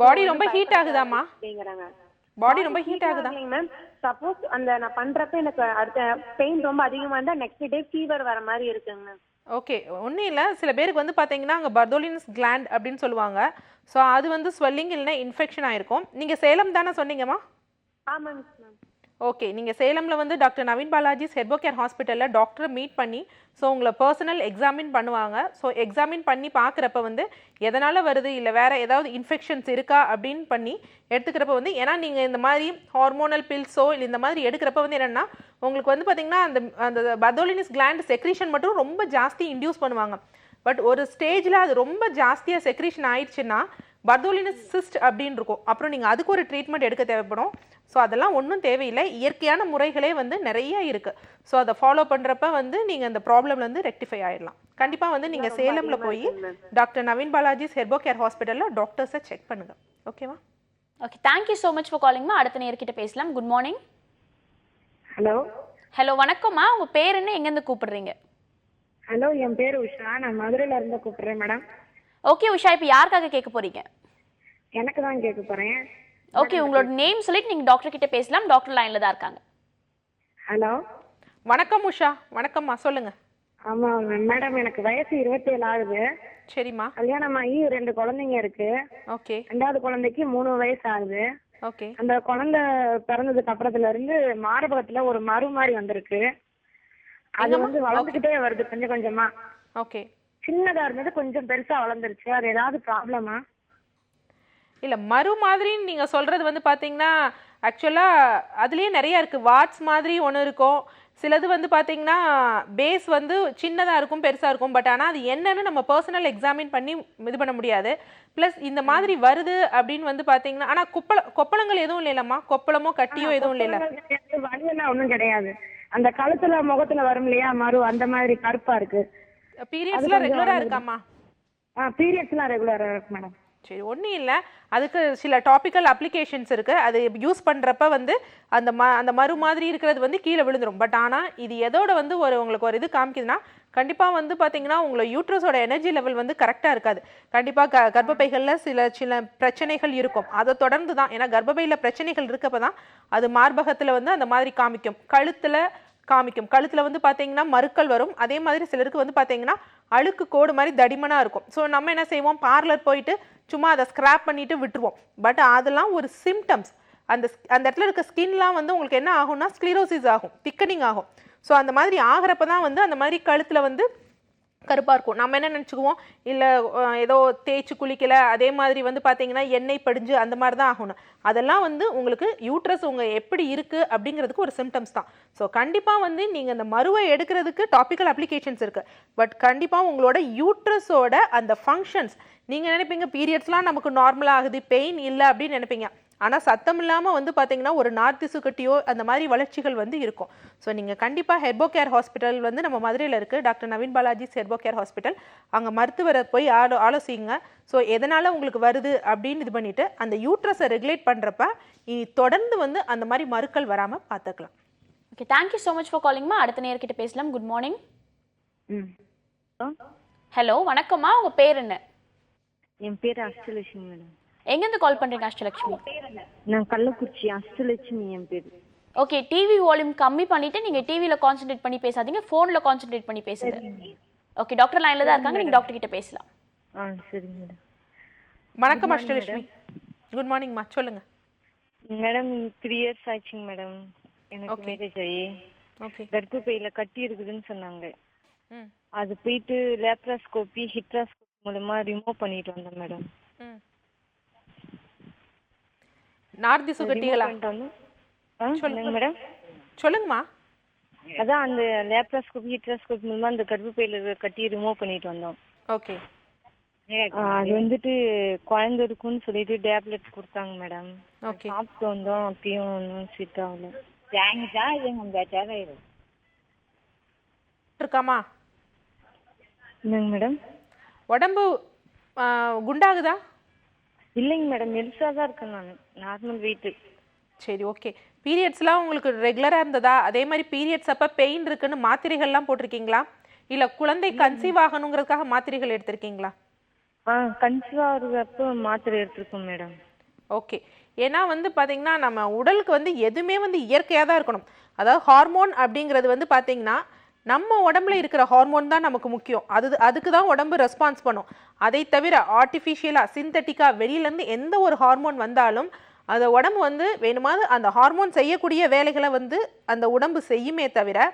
பாடி ரொம்ப ஹீட் ஆகுதாமா? அப்படிங்கிறாங்க. பாடி ரொம்ப ஹீட் ஆகுதா மேம்? சப்போஸ் அந்த நான் பண்றப்ப எனக்கு அடுத்த பெயின் ரொம்ப அதிகமா இருந்தா நெக்ஸ்ட் டே ஃபீவர் வர மாதிரி இருக்குங்க மேம். ஓகே, ஒன்றும் இல்லை. சில பேருக்கு வந்து பார்த்தீங்கன்னா அங்கே பர்தோலினஸ் கிளாண்ட் அப்படின்னு சொல்லுவாங்க. ஸோ அது வந்து ஸ்வெல்லிங் இல்லைன்னா இன்ஃபெக்ஷன் ஆயிருக்கும். நீங்கள் சேலம் தானே சொன்னீங்கம்மா? ஆமாங்க மேம். ஓகே, நீங்கள் சேலமில் வந்து டாக்டர் நவீன் பாலாஜி ஹெர்போ கேர் ஹாஸ்பிட்டலில் டாக்டரை மீட் பண்ணி ஸோ உங்களை பர்சனல் எக்ஸாமின் பண்ணுவாங்க. ஸோ எக்ஸாமின் பண்ணி பார்க்குறப்ப வந்து எதனால் வருது, இல்லை வேறு ஏதாவது இன்ஃபெக்ஷன்ஸ் இருக்கா அப்படின்னு பண்ணி எடுத்துக்கிறப்ப வந்து, ஏன்னா நீங்கள் இந்த மாதிரி ஹார்மோனல் பில்ஸோ இல்லை இந்த மாதிரி எடுக்கிறப்ப வந்து என்னென்னா உங்களுக்கு வந்து பார்த்திங்கன்னா அந்த பர்தோலினஸ் கிளாண்ட் செக்ரீஷன் மட்டும் ரொம்ப ஜாஸ்தி இன்டியூஸ் பண்ணுவாங்க. பட் ஒரு ஸ்டேஜில் அது ரொம்ப ஜாஸ்தியாக செக்ரீஷன் ஆயிடுச்சுன்னா பர்தோலினஸ் சிஸ்ட் அப்படின்னு இருக்கும். அப்புறம் நீங்கள் அதுக்கு ஒரு ட்ரீட்மெண்ட் எடுக்க தேவைப்படும். ஸோ அதெல்லாம் ஒன்றும் தேவையில்லை, இயற்கையான முறைகளே வந்து நிறைய இருக்குது. ஸோ அதை ஃபாலோ பண்ணுறப்ப வந்து நீங்கள் அந்த ப்ராப்ளம்லேருந்து ரெக்டிஃபை ஆகிடலாம். கண்டிப்பாக வந்து நீங்கள் சேலமில் போய் டாக்டர் நவீன் பாலாஜி ஹெர்போ கேர் ஹாஸ்பிட்டலில் டாக்டர்ஸை செக் பண்ணுங்கள். ஓகேவா? Okay, thank you so much for காலிங்மா. அடுத்த நேர்கிட்ட பேசலாம். Good morning. ஹலோ. ஹலோ வணக்கம்மா. உங்கள் பேர் என்ன, எங்கேருந்து கூப்பிடுறீங்க? ஹலோ, என் பேர் உஷா, நான் மதுரையில இருந்து கூப்பிடுறேன் மேடம். ஓகே உஷா, இப்போ யாருக்காக கேட்க போறீங்க? எனக்கு தான் கேட்க போறேன். ஓகே, உங்களோட நேம் சொல்லிட்டு நீங்க டாக்டர் கிட்ட பேசலாம். டாக்டர் லைன்ல தான் இருக்காங்க. ஹலோ. வணக்கம் உஷா. வணக்கம்மா, சொல்லுங்க. ஆமா மேடம், எனக்கு வயசு 27 ஆகுது. சரிம்மா. கல்யாணம் ஆகி 2 குழந்தைங்க இருக்கு. ஓகே. 2வது குழந்தைக்கு 3 வயசு ஆகுது. ஓகே. அந்த குழந்தை பிறந்ததுக்கு அப்புறத்துல இருந்து மார்பகத்துல ஒரு மறு மாதிரி வந்திருக்கு. அது வந்து வளர்ந்துகிட்டே வருது கொஞ்சம் கொஞ்சமா. ஓகே. சின்னதா இருந்தது கொஞ்சம் பெருசா வளர்ந்துருச்சு. அது ஏதாவது ப்ராப்ளமா? இல்லை, மறு மாதிரின்னு நீங்கள் சொல்கிறது வந்து பார்த்தீங்கன்னா ஆக்சுவலாக அதுலேயே நிறையா இருக்குது. வாட்ஸ் மாதிரி ஒன்று இருக்கும், சிலது வந்து பார்த்தீங்கன்னா பேஸ் வந்து சின்னதாக இருக்கும் பெருசாக இருக்கும். பட் ஆனால் அது என்னன்னு நம்ம பர்சனல் எக்ஸாமின் பண்ணி இது பண்ண முடியாது. ப்ளஸ் இந்த மாதிரி வருது அப்படின்னு வந்து பார்த்தீங்கன்னா, ஆனால் கொப்பளங்கள் எதுவும் இல்லைல்லம்மா? கொப்பளமோ கட்டியோ எதுவும் இல்லைல்ல? வலியெல்லாம் ஒன்றும் கிடையாது. அந்த கழுத்துல முகத்துல வரும் இல்லையா மறு, அந்த மாதிரி கருப்பா இருக்கு. பீரியட்ஸ்லாம் ரெகுலராக இருக்காம்மா? பீரியட்ஸ்லாம் ரெகுலரா இருக்கு மேடம். சரி, ஒன்றும் இல்லை. அதுக்கு சில டாபிக்கல் அப்ளிகேஷன்ஸ் இருக்குது. அது யூஸ் பண்ணுறப்ப வந்து அந்த மறு மாதிரி இருக்கிறது வந்து கீழே விழுந்துடும். பட் ஆனால் இது எதோட வந்து உங்களுக்கு ஒரு இது காமிக்குதுன்னா, கண்டிப்பாக வந்து பார்த்தீங்கன்னா உங்களை யூட்ரஸோட எனர்ஜி லெவல் வந்து கரெக்டாக இருக்காது. கண்டிப்பாக கர்ப்பப்பைகளில் சில பிரச்சனைகள் இருக்கும். அதை தொடர்ந்து தான், ஏன்னா கர்ப்பப்பையில் பிரச்சனைகள் இருக்கப்போ தான் அது மார்பகத்தில் வந்து அந்த மாதிரி காமிக்கும். கழுத்தில் வந்து பார்த்தீங்கன்னா மறுக்கள் வரும். அதே மாதிரி சிலருக்கு வந்து பார்த்தீங்கன்னா அழுக்கு கோடு மாதிரி தடிமனாக இருக்கும். ஸோ நம்ம என்ன செய்வோம், பார்லர் போயிட்டு சும்மா அதை ஸ்க்ராப் பண்ணிட்டு விட்டுருவோம். பட் அதெல்லாம் ஒரு சிம்டம்ஸ். அந்த இடத்துல இருக்க ஸ்கின்லாம் வந்து உங்களுக்கு என்ன ஆகும்னா ஸ்க்ளீரோசிஸ் ஆகும், திக்கனிங் ஆகும். ஸோ அந்த மாதிரி ஆகிறப்ப தான் வந்து அந்த மாதிரி கழுத்தில் வந்து கருப்பாக இருக்கும். நம்ம என்ன நினச்சிக்குவோம், இல்லை ஏதோ தேய்ச்சி குளிக்கலை, அதே மாதிரி வந்து பார்த்தீங்கன்னா எண்ணெய் படிஞ்சு அந்த மாதிரி தான் ஆகணும். அதெல்லாம் வந்து உங்களுக்கு யூட்ரஸ் எப்படி இருக்குது அப்படிங்கிறதுக்கு ஒரு சிம்டம்ஸ் தான். ஸோ கண்டிப்பாக வந்து நீங்கள் அந்த மருவை எடுக்கிறதுக்கு டாபிக்கல் அப்ளிகேஷன்ஸ் இருக்குது. பட் கண்டிப்பாக உங்களோட யூட்ரஸோட அந்த ஃபங்க்ஷன்ஸ், நீங்கள் நினைப்பீங்க பீரியட்ஸ்லாம் நமக்கு நார்மலாக ஆகுது, பெயின் இல்லை அப்படின்னு நினைப்பீங்க. ஆனால் சத்தம் இல்லாமல் வந்து பார்த்தீங்கன்னா ஒரு நார்த்திசு கட்டியோ அந்த மாதிரி வளர்ச்சிகள் வந்து இருக்கும். ஸோ நீங்கள் கண்டிப்பாக ஹெர்போ கேர் ஹாஸ்பிட்டல் வந்து நம்ம மதுரையில் இருக்குது, டாக்டர் நவீன் பாலாஜிஸ் ஹெர்போ கேர் ஹாஸ்பிட்டல். அங்கே மருத்துவரை போய் ஆலோசிங்க. ஸோ எதனால் உங்களுக்கு வருது அப்படின்னு இது பண்ணிவிட்டு அந்த யூட்ரஸை ரெகுலேட் பண்ணுறப்ப இனி தொடர்ந்து வந்து அந்த மாதிரி மறுக்கள் வராமல் பார்த்துக்கலாம். Okay, thank you so much for காலிங்மா. அடுத்த நேர்கிட்ட பேசலாம். Good morning. ஹலோ, வணக்கம்மா. உங்கள் பேர் என்ன? என் பேர் அஷ்டலட்சுமி மேடம். எங்கேருந்து கால் பண்ணுறீங்க அஷ்டலட்சுமி? நான் கள்ளக்குறிச்சி. அஷ்டலட்சுமி என் பேர். ஓகே, டிவி வால்யூம் கம்மி பண்ணிட்டு நீங்கள் டிவியில் கான்சென்ட்ரேட் பண்ணி பேசாதீங்க, ஃபோனில் கான்சென்ட்ரேட் பண்ணி பேசுங்க. ஓகே, டாக்டர் லைனில் தான் இருக்காங்க, நீங்கள் டாக்டர் கிட்ட பேசலாம். சரிங்க மேடம். வணக்கம் அஷ்டலட்சுமி. குட் மார்னிங்மா, சொல்லுங்க மேடம். 3 years ஆச்சுங்க மேடம் எனக்கு மேரேஜ் ஆகி. ஓகே. கர்ப்பப்பையில கட்டி இருக்குதுன்னு சொன்னாங்க. அது போயிட்டு லேப்ராஸ்கோபி ஹிட்ராஸ்கோபி மூலமா ரிமூவ் பண்ணிட்டு வந்தேன் மேடம். நார்திசு கட்டிகளா? சொல்லுங்க மேடம். சொல்லுங்கம்மா. அதான் அந்த லேப்ராஸ்கோபி ஹிட்ராஸ்கோபி மூலமா அந்த கர்ப்பப்பையில கட்டி ரிமூவ் பண்ணிட்டு வந்தோம். ஓகே. அது வந்துட்டு குழந்தை இருக்குன்னு சொல்லிட்டு டேப்லெட் கொடுத்தாங்க மேடம். ஓகே. சாப்பிட்டு வந்தோம், அப்பயும் ஒன்றும் செட் ஆகல. இருக்காமா? என்னங்க மேடம்? உடம்பு குண்டாகுதா? இல்லைங்க மேடம், மெலிசா தான் இருக்கேன் நான், நார்மல் வெயிட். சரி, ஓகே. பீரியட்ஸ்லாம் உங்களுக்கு ரெகுலராக இருந்ததா? அதே மாதிரி பீரியட்ஸ் அப்போ பெயின் இருக்குன்னு மாத்திரைகள்லாம் போட்டிருக்கீங்களா? இல்லை குழந்தை கன்சீவ் ஆகணுங்கிறதுக்காக மாத்திரைகள் எடுத்திருக்கீங்களா? கன்சீவ் ஆகிறப்போ மாத்திரை எடுத்துருக்கோம் மேடம். ஓகே. ஏன்னா வந்து பார்த்தீங்கன்னா நம்ம உடலுக்கு வந்து எதுவுமே வந்து இயற்கையாக தான் இருக்கணும். அதாவது ஹார்மோன் அப்படிங்கிறது வந்து பார்த்தீங்கன்னா நம்ம உடம்புல இருக்கிற ஹார்மோன் தான் நமக்கு முக்கியம். அதுக்கு தான் உடம்பு ரெஸ்பான்ஸ் பண்ணும். அதை தவிர ஆர்டிஃபிஷியலாக சிந்தட்டிக்காக வெளியிலேருந்து எந்த ஒரு ஹார்மோன் வந்தாலும் அந்த உடம்பு வந்து வேணுமாவது அந்த ஹார்மோன் செய்யக்கூடிய வேலைகளை வந்து அந்த உடம்பு செய்யுமே தவிர,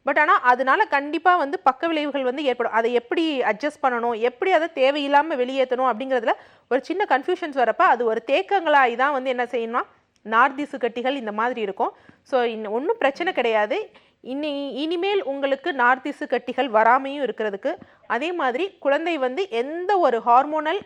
பட் ஆனால் அதனால கண்டிப்பாக வந்து பக்க விளைவுகள் வந்து ஏற்படும். அதை எப்படி அட்ஜஸ்ட் பண்ணணும், எப்படி அதை தேவையில்லாமல் வெளியேற்றணும் அப்படிங்கிறதுல ஒரு சின்ன கன்ஃபியூஷன்ஸ் வரப்போ அது ஒரு தேக்கங்களாகி தான் வந்து என்ன செய்யணும்னா நார்திசு கட்டிகள் இந்த மாதிரி இருக்கும். ஸோ ஒன்றும் பிரச்சனை கிடையாது. இனிமேல் உங்களுக்கு நார்திசு கட்டிகள் வராமையும் இருக்கிறதுக்கு, அதே மாதிரி குழந்தை வந்து எந்த ஒரு ஹார்மோனல்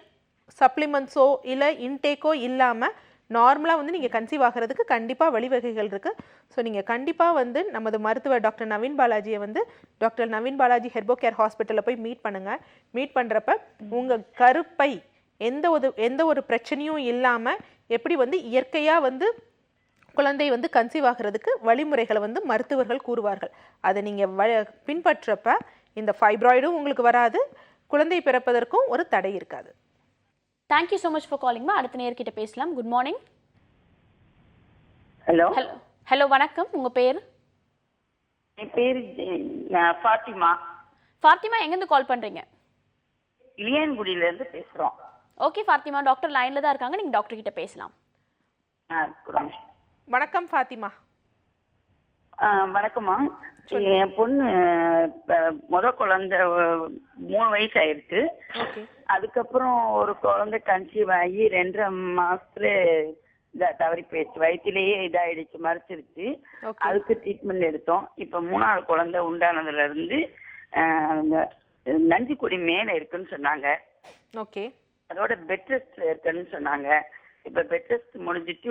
சப்ளிமெண்ட்ஸோ இல்லை இன்டேக்கோ இல்லாமல் நார்மலாக வந்து நீங்கள் கன்சீவ் ஆகிறதுக்கு கண்டிப்பாக வழிவகைகள் இருக்குது. ஸோ நீங்கள் கண்டிப்பாக வந்து நமது மருத்துவர் டாக்டர் நவீன் பாலாஜியை வந்து டாக்டர் நவீன் பாலாஜி ஹெர்போ கேர் ஹாஸ்பிட்டலில் போய் மீட் பண்ணுங்கள். மீட் பண்ணுறப்ப உங்கள் கருப்பை எந்த ஒரு பிரச்சனையும் இல்லாமல் எப்படி வந்து இயற்கையாக வந்து குழந்தை வந்து கன்சீவ் ஆகிறதுக்கு வழிமுறைகளை வந்து மருத்துவர்கள் கூறுவார்கள். அதை நீங்கள் பின்பற்றப்ப இந்த ஃபைப்ராய்டும் உங்களுக்கு வராது, குழந்தை பிறப்பதற்கும் ஒரு தடை இருக்காது. தேங்க்யூ ஸோ மச் ஃபார் காலிங்மா. அடுத்த நேர்கிட்ட பேசலாம். Good morning. ஹலோ. ஹலோ, வணக்கம். உங்கள் பேர்? என் பேர் ஃபாத்திமா. ஃபாத்திமா எங்கேருந்து கால் பண்றீங்க? இளையான்குடியில இருந்து பேசுறோம். ஓகே ஃபாத்திமா, டாக்டர் லைன்ல தான் இருக்காங்க, நீங்க டாக்டர் கிட்ட பேசலாம். கொடுங்க. வணக்கம் ஃபாத்திமா. வணக்கம்மா. என் பொண்ணு முத குழந்தை 3 வயசு ஆயிருக்கு. அதுக்கப்புறம் ஒரு குழந்தை கன்சீவ் ஆகி 2.5 மாசத்துல தவறி போயிடுச்சு, வயிற்றுலயே இதாயிடுச்சு, மறைச்சிருச்சு. அதுக்கு ட்ரீட்மெண்ட் எடுத்தோம். இப்ப 3ஆவது குழந்தை உண்டானதுல இருந்து நஞ்சுக்குடி மேல இருக்குன்னு சொன்னாங்க. ஓகே. அதோட பெட் ரெஸ்ட் இருக்குன்னு சொன்னாங்க. இப்ப பெட் ரெஸ்ட் முடிஞ்சிட்டு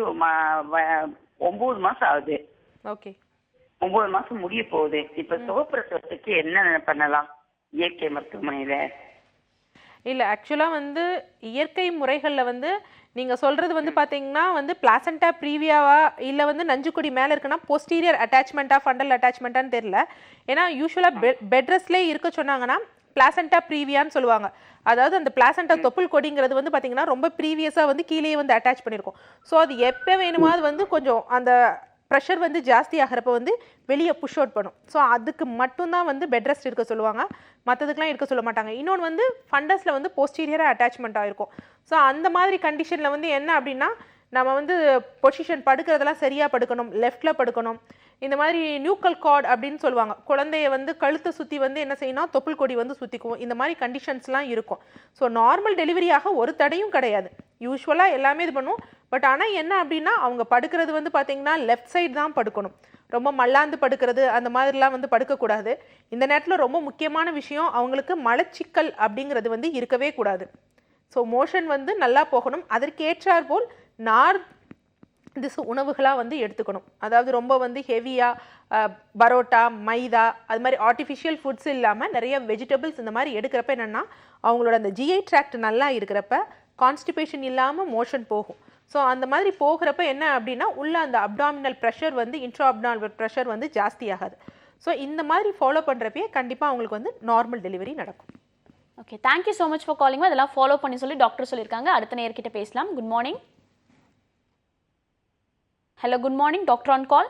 9 மாசம் ஆகுது. ஓகே. 9 மாசம் முடிய போகுது. இப்ப சுகப்பிரசவத்துக்கு என்ன பண்ணலாம் இயற்கை மருத்துவமனையில? இல்ல ஆக்சுவலா வந்து இயற்கை முறைகள்ல வந்து நீங்க சொல்றது வந்து பாத்தீங்கன்னா வந்து பிளாசண்டா ப்ரீவியாவா இல்ல வந்து நஞ்சுக்குடி மேல இருக்குன்னா போஸ்டீரியர் அட்டாச்மெண்டா ஃபண்டல் அட்டாச்மெண்டான்னு தெரியல. ஏன்னா யூஸ்வலா பெட் ரெஸ்ட்லேயே இருக்க சொன்னாங்கன்னா பிளாசண்டா ப்ரீவியான்னு சொல்லுவாங்க. அதாவது அந்த பிளாசண்டா தொப்புள் கொடிங்கிறது வந்து பாத்தீங்கன்னா ரொம்ப ப்ரீவியஸா வந்து கீழே வந்து அட்டாச் பண்ணிருக்கும். ஸோ அது எப்போ வேணுமாவது வந்து கொஞ்சம் அந்த ப்ரெஷர் வந்து ஜாஸ்தி ஆகிறப்ப வந்து வெளியே புஷ் அவுட் பண்ணும். ஸோ அதுக்கு மட்டும்தான் வந்து பெட் ரெஸ்ட் இருக்க சொல்லுவாங்க, மற்றதுக்கெலாம் இருக்க சொல்ல மாட்டாங்க. இன்னொன்று வந்து ஃபண்டஸில் வந்து போஸ்டீரியராக அட்டாச்மெண்ட் ஆகிருக்கும். ஸோ அந்த மாதிரி கண்டிஷனில் வந்து என்ன அப்படின்னா நம்ம வந்து பொசிஷன் படுக்கிறதெல்லாம் சரியாக படுக்கணும், லெஃப்டில் படுக்கணும். இந்த மாதிரி நியூக்கல் கார்ட் அப்படின்னு சொல்லுவாங்க, குழந்தைய வந்து கழுத்தை சுற்றி வந்து என்ன செய்யணும், தொப்புள் கொடி வந்து சுற்றிக்குவோம். இந்த மாதிரி கண்டிஷன்ஸ்லாம் இருக்கும். ஸோ நார்மல் டெலிவரியாக ஒரு தடையும் கிடையாது, யூஸ்வலாக எல்லாமே இது பண்ணுவோம். பட் ஆனால் என்ன அப்படின்னா அவங்க படுக்கிறது வந்து பார்த்தீங்கன்னா லெஃப்ட் சைடு தான் படுக்கணும். ரொம்ப மல்லாந்து படுக்கிறது அந்த மாதிரிலாம் வந்து படுக்கக்கூடாது. இந்த நேரத்தில் ரொம்ப முக்கியமான விஷயம், அவங்களுக்கு மலச்சிக்கல் அப்படிங்கிறது வந்து இருக்கவே கூடாது. ஸோ மோஷன் வந்து நல்லா போகணும். அதற்கேற்றார் போல் உணவுகளாக வந்து எடுத்துக்கணும். அதாவது ரொம்ப வந்து ஹெவியாக பரோட்டா, மைதா அது மாதிரி ஆர்டிஃபிஷியல் ஃபுட்ஸ் இல்லாமல் நிறைய வெஜிடபிள்ஸ் இந்த மாதிரி எடுக்கிறப்ப என்னென்னா அவங்களோட அந்த ஜிஐ ட்ராக்ட் நல்லா இருக்கிறப்ப கான்ஸ்டிபேஷன் இல்லாமல் மோஷன் போகும். ஸோ அந்த மாதிரி போகிறப்ப என்ன அப்படின்னா உள்ள அந்த அப்டாமினல் ப்ரெஷர் வந்து இன்ட்ரா அப்டாமினல் ப்ரெஷர் வந்து ஜாஸ்தி ஆகாது. ஸோ இந்த மாதிரி ஃபாலோ பண்ணுறப்பே கண்டிப்பாக அவங்களுக்கு வந்து நார்மல் டெலிவரி நடக்கும். Okay, thank you so much for calling. அதெல்லாம் ஃபாலோ பண்ணி சொல்லி டாக்டர் சொல்லியிருக்காங்க. அடுத்த நேர்கிட்ட பேசலாம். Good morning. Hello, good morning, doctor on call.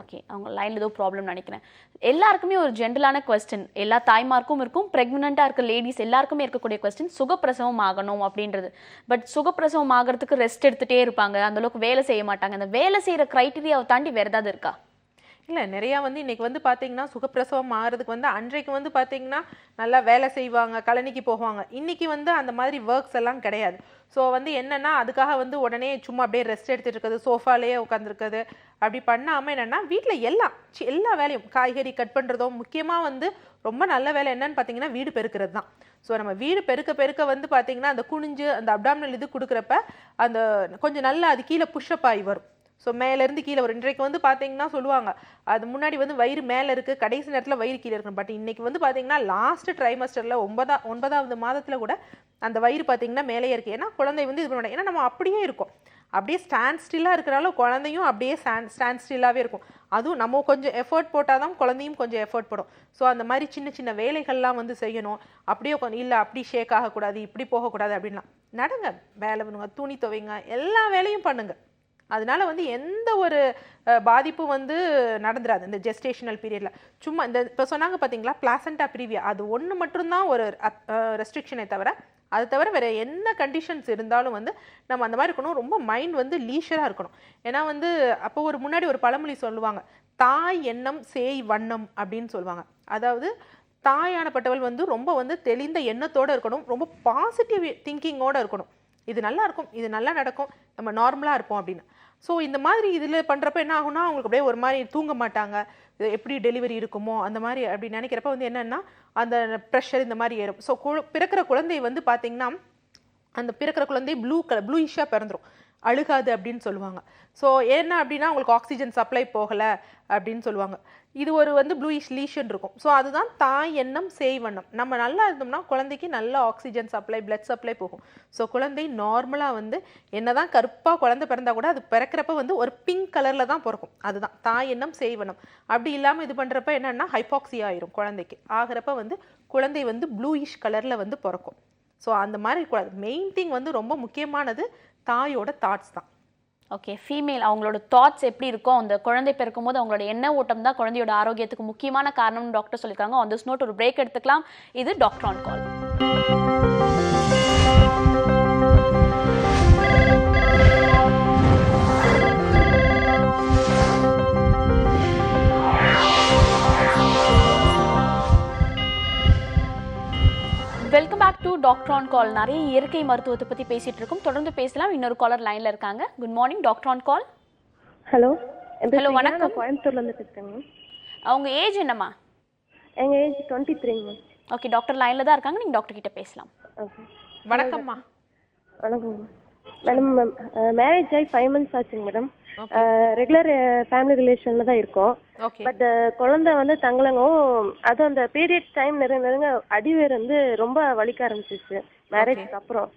Okay, அவங்க லைனில் ஏதோ ப்ராப்ளம் நினைக்கிறேன். எல்லாருக்குமே ஒரு ஜென்ரலான கொஸ்டின், எல்லா தாய்மார்க்கும் இருக்கும், ப்ரெக்னெண்ட்டாக இருக்க லேடிஸ் எல்லாருக்குமே இருக்கக்கூடிய கொஸ்டின், சுகப்பிரசவம் ஆகணும் அப்படின்றது. பட் சுகப்பிரசவம் ஆகிறதுக்கு ரெஸ்ட் எடுத்துகிட்டே இருப்பாங்க, அந்தளவுக்கு வேலை செய்ய மாட்டாங்க. அந்த வேலை செய்கிற க்ரைட்டீரியாவை தாண்டி வேறு ஏதாவது இருக்கா? இல்லை, நிறையா வந்து இன்றைக்கி வந்து பார்த்தீங்கன்னா சுகப்பிரசவம் ஆகிறதுக்கு வந்து அன்றைக்கு வந்து பார்த்தீங்கன்னா நல்லா வேலை செய்வாங்க, கழனிக்கு போவாங்க. இன்றைக்கி வந்து அந்த மாதிரி ஒர்க்ஸ் எல்லாம் கிடையாது. ஸோ வந்து என்னென்னா அதுக்காக வந்து உடனே சும்மா அப்படியே ரெஸ்ட் எடுத்துகிட்டு இருக்கிறது, சோஃபாலேயே உட்காந்துருக்குது அப்படி பண்ணாமல் என்னென்னா வீட்டில் எல்லா வேலையும், காய்கறி கட் பண்ணுறதோ, முக்கியமாக வந்து ரொம்ப நல்ல வேலை என்னன்னு பார்த்தீங்கன்னா வீடு பெருக்கிறது தான். ஸோ நம்ம வீடு பெருக்க வந்து பார்த்தீங்கன்னா அந்த குனிஞ்சு அந்த அப்டாமினல் இது கொடுக்குறப்ப அந்த கொஞ்சம் நல்லா அது கீழே புஷ்அப் ஆகி வரும். ஸோ மேலேருந்து கீழே வரும். இன்றைக்கு வந்து பார்த்தீங்கன்னா சொல்லுவாங்க அது முன்னாடி வந்து வயிறு மேலே இருக்குது, கடைசி நேரத்தில் வயிறு கீழே இருக்கணும். பட் இன்றைக்கி வந்து பார்த்தீங்கன்னா லாஸ்ட் ட்ரைமஸ்டரில் 9வது மாதத்தில் கூட அந்த வயிறு பார்த்தீங்கன்னா மேலேயே இருக்குது. ஏன்னா குழந்தை வந்து இது பண்ண, ஏன்னா நம்ம அப்படியே இருக்கும், அப்படியே ஸ்டாண்ட் ஸ்டில்லாக இருக்கிறனால குழந்தையும் அப்படியே ஸ்டாண்ட் ஸ்டில்லாகவே இருக்கும். அதுவும் நம்ம கொஞ்சம் எஃபர்ட் போட்டால் தான் குழந்தையும் கொஞ்சம் எஃபர்ட் போடும். ஸோ அந்த மாதிரி சின்ன சின்ன வேலைகள்லாம் வந்து செய்யணும். அப்படியே கொஞ்சம் இல்லை அப்படி ஷேக் ஆகக்கூடாது, இப்படி போகக்கூடாது அப்படின்லாம் நடங்க, வேலை பண்ணுங்க, துணி துவைங்க, எல்லா வேலையும் பண்ணுங்க. அதனால வந்து எந்த ஒரு பாதிப்பும் வந்து நடந்துடாது இந்த ஜெஸ்டேஷனல் பீரியடில். சும்மா இந்த இப்போ சொன்னாங்க பார்த்தீங்களா பிளாசண்டா ப்ரீவியா, அது ஒன்று மட்டும்தான் ஒரு ரெஸ்ட்ரிக்ஷனே தவிர, அது தவிர வேறு என்ன கண்டிஷன்ஸ் இருந்தாலும் வந்து நம்ம அந்த மாதிரி இருக்கணும். ரொம்ப மைண்ட் வந்து லீஷராக இருக்கணும். ஏன்னா வந்து அப்போ முன்னாடி ஒரு பழமொழி சொல்லுவாங்க, தாய் எண்ணம் சேய் வண்ணம் அப்படின்னு சொல்லுவாங்க. அதாவது தாயானப்பட்டவள் வந்து ரொம்ப வந்து தெளிந்த எண்ணத்தோடு இருக்கணும், ரொம்ப பாசிட்டிவ் திங்கிங்கோடு இருக்கணும். இது நல்லா இருக்கும், இது நல்லா நடக்கும், நம்ம நார்மலாக இருப்போம் அப்படின்னு. ஸோ இந்த மாதிரி இதில் பண்ணுறப்ப என்ன ஆகும்னா அவங்களுக்கு அப்படியே ஒரு மாதிரி தூங்க மாட்டாங்க, எப்படி டெலிவரி இருக்குமோ அந்த மாதிரி அப்படி நினைக்கிறப்ப வந்து என்னென்னா அந்த ப்ரெஷர் இந்த மாதிரி ஏறும். ஸோ பிறக்கிற குழந்தை வந்து பார்த்திங்கன்னா அந்த பிறக்கிற குழந்தை ப்ளூயிஷாக பிறந்துடும், அழுகாது அப்படின்னு சொல்லுவாங்க. ஸோ என்ன அப்படின்னா அவங்களுக்கு ஆக்சிஜன் சப்ளை போகலை அப்படின்னு சொல்லுவாங்க. இது ஒரு வந்து ப்ளூயிஷ் லீஷன் இருக்கும். ஸோ அதுதான் தாய் எண்ணம் சேய் வண்ணம். நம்ம நல்லா இருந்தோம்னா குழந்தைக்கு நல்ல ஆக்சிஜன் சப்ளை, பிளட் சப்ளை போகும். ஸோ குழந்தை நார்மலாக வந்து என்னதான் கருப்பாக குழந்தை பிறந்தா கூட அது பிறக்கிறப்ப வந்து ஒரு பிங்க் கலரில் தான் பிறக்கும். அதுதான் தாய் எண்ணம் சேய் வண்ணம். அப்படி இல்லாமல் இது பண்ணுறப்ப என்னென்னா ஹைபாக்சியா ஆயிரும் குழந்தைக்கு. ஆகிறப்ப வந்து குழந்தை வந்து ப்ளூயிஷ் கலரில் வந்து பிறக்கும். ஸோ அந்த மாதிரி மெயின் திங் வந்து ரொம்ப முக்கியமானது தாயோட தாட்ஸ் தான். ஓகே, ஃபீமேல் அவங்களோட தாட்ஸ் எப்படி இருக்கும், அந்த குழந்தை பிறக்கும் போது அவங்களோட எண்ண ஓட்டம் தான் குழந்தையோட ஆரோக்கியத்துக்கு முக்கியமான காரணம்னு டாக்டர் சொல்லியிருக்காங்க. ஆன் திஸ் நோட் ஒரு பிரேக் எடுத்துக்கலாம். இது doctor on call. Welcome back to doctor on call. நிறைய இயற்கை மருத்துவத்தை பற்றி பேசிட்டு இருக்கோம். தொடர்ந்து பேசலாம். இன்னொரு காலர் லைனில் இருக்காங்க. Good morning doctor on call. Hello. Hello, வணக்கம். கோயம்புத்தூர்லேருந்து பேசுகிறேங்க. அவங்க ஏஜ் என்னம்மா? எங்கள் ஏஜ் 23 மேம். ஓகே, டாக்டர் லைனில் தான் இருக்காங்க. நீங்கள் டாக்டர் கிட்ட பேசலாம். ஓகே, வணக்கம்மா. வணக்கம் மேடம். மேரேஜ் ஆகி 5 months ஆச்சுங்க மேடம். ரெகுலர் ஃபேமிலி ரிலேஷனில் தான் இருக்கோம். பட் குழந்தை வந்து தங்கலங்கவும் அதுவும் அந்த பீரியட்ஸ் டைம் நெருங்க அடிவேர் வந்து ரொம்ப வலிக்க ஆரம்பிச்சிச்சு மேரேஜ்க்கு அப்புறம்.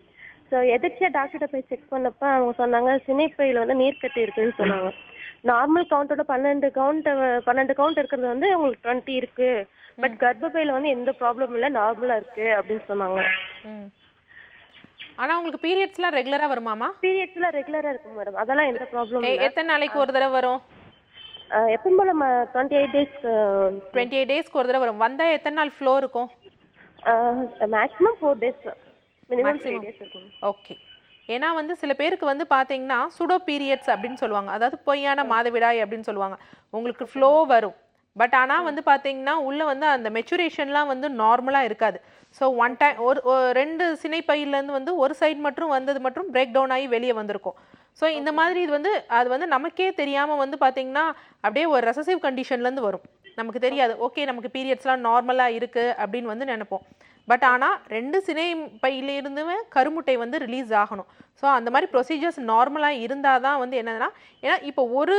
ஸோ எதிர்ச்சியாக டாக்டர்கிட்ட போய் செக் பண்ணப்போ அவங்க சொன்னாங்க சினைப்பையில் வந்து நீர் கட்டி இருக்குதுன்னு சொன்னாங்க. நார்மல் கவுண்டோட 12 கவுண்ட் இருக்கிறது வந்து உங்களுக்கு 20 இருக்கு. பட் கர்ப்பப்பையில் வந்து எந்த ப்ராப்ளம் இல்லை, நார்மலாக இருக்கு அப்படின்னு சொன்னாங்க. ஆனா உங்களுக்கு பீரியட்ஸ்லாம் ரெகுலரா வருமாமா? பீரியட்ஸ்லாம் ரெகுலரா இருக்கும் மேடம். அதெல்லாம் எந்த ப்ராப்ளம் இல்லை. எத்தனை நாளைக்கு ஒரு தடவை வரும்? எப்பவும் போல 28 days. 28 டேஸ்க்கு ஒரு தடவை வரும். வந்தா எத்தனை நாள் ஃப்ளோ இருக்கும்? மேக்ஸிமம் 4 days, மினிமம் 3 days இருக்கும். ஓகே. ஏன்னா வந்து சில பேருக்கு வந்து பார்த்தீங்கன்னா சுடோ பீரியட்ஸ் அப்படின்னு சொல்லுவாங்க, அதாவது பொய்யான மாதவிடாய் அப்படின்னு சொல்லுவாங்க. உங்களுக்கு ஃப்ளோ வரும், பட் ஆனால் வந்து பார்த்தீங்கன்னா உள்ளே வந்து அந்த மெச்சுரேஷன்லாம் வந்து நார்மலாக இருக்காது. ஸோ ஒன் டைம் ஒரு 2 சினைப்பையிலேருந்து வந்து ஒரு சைடு மட்டும் வந்தது மட்டும் பிரேக் டவுன் ஆகி வெளியே வந்திருக்கும். ஸோ இந்த மாதிரி இது வந்து அது வந்து நமக்கே தெரியாமல் வந்து பார்த்தீங்கன்னா அப்படியே ஒரு ரெசசிவ் கண்டிஷன்லேருந்து வரும். நமக்கு தெரியாது, ஓகே நமக்கு பீரியட்ஸ்லாம் நார்மலாக இருக்குது அப்படின்னு வந்து நினைப்போம். பட் ஆனால் 2 சினை பையிலிருந்துமே கருமுட்டை வந்து ரிலீஸ் ஆகணும். ஸோ அந்த மாதிரி ப்ரொசீஜர்ஸ் நார்மலாக இருந்தால் தான் வந்து என்னதுன்னா, ஏன்னா இப்போ ஒரு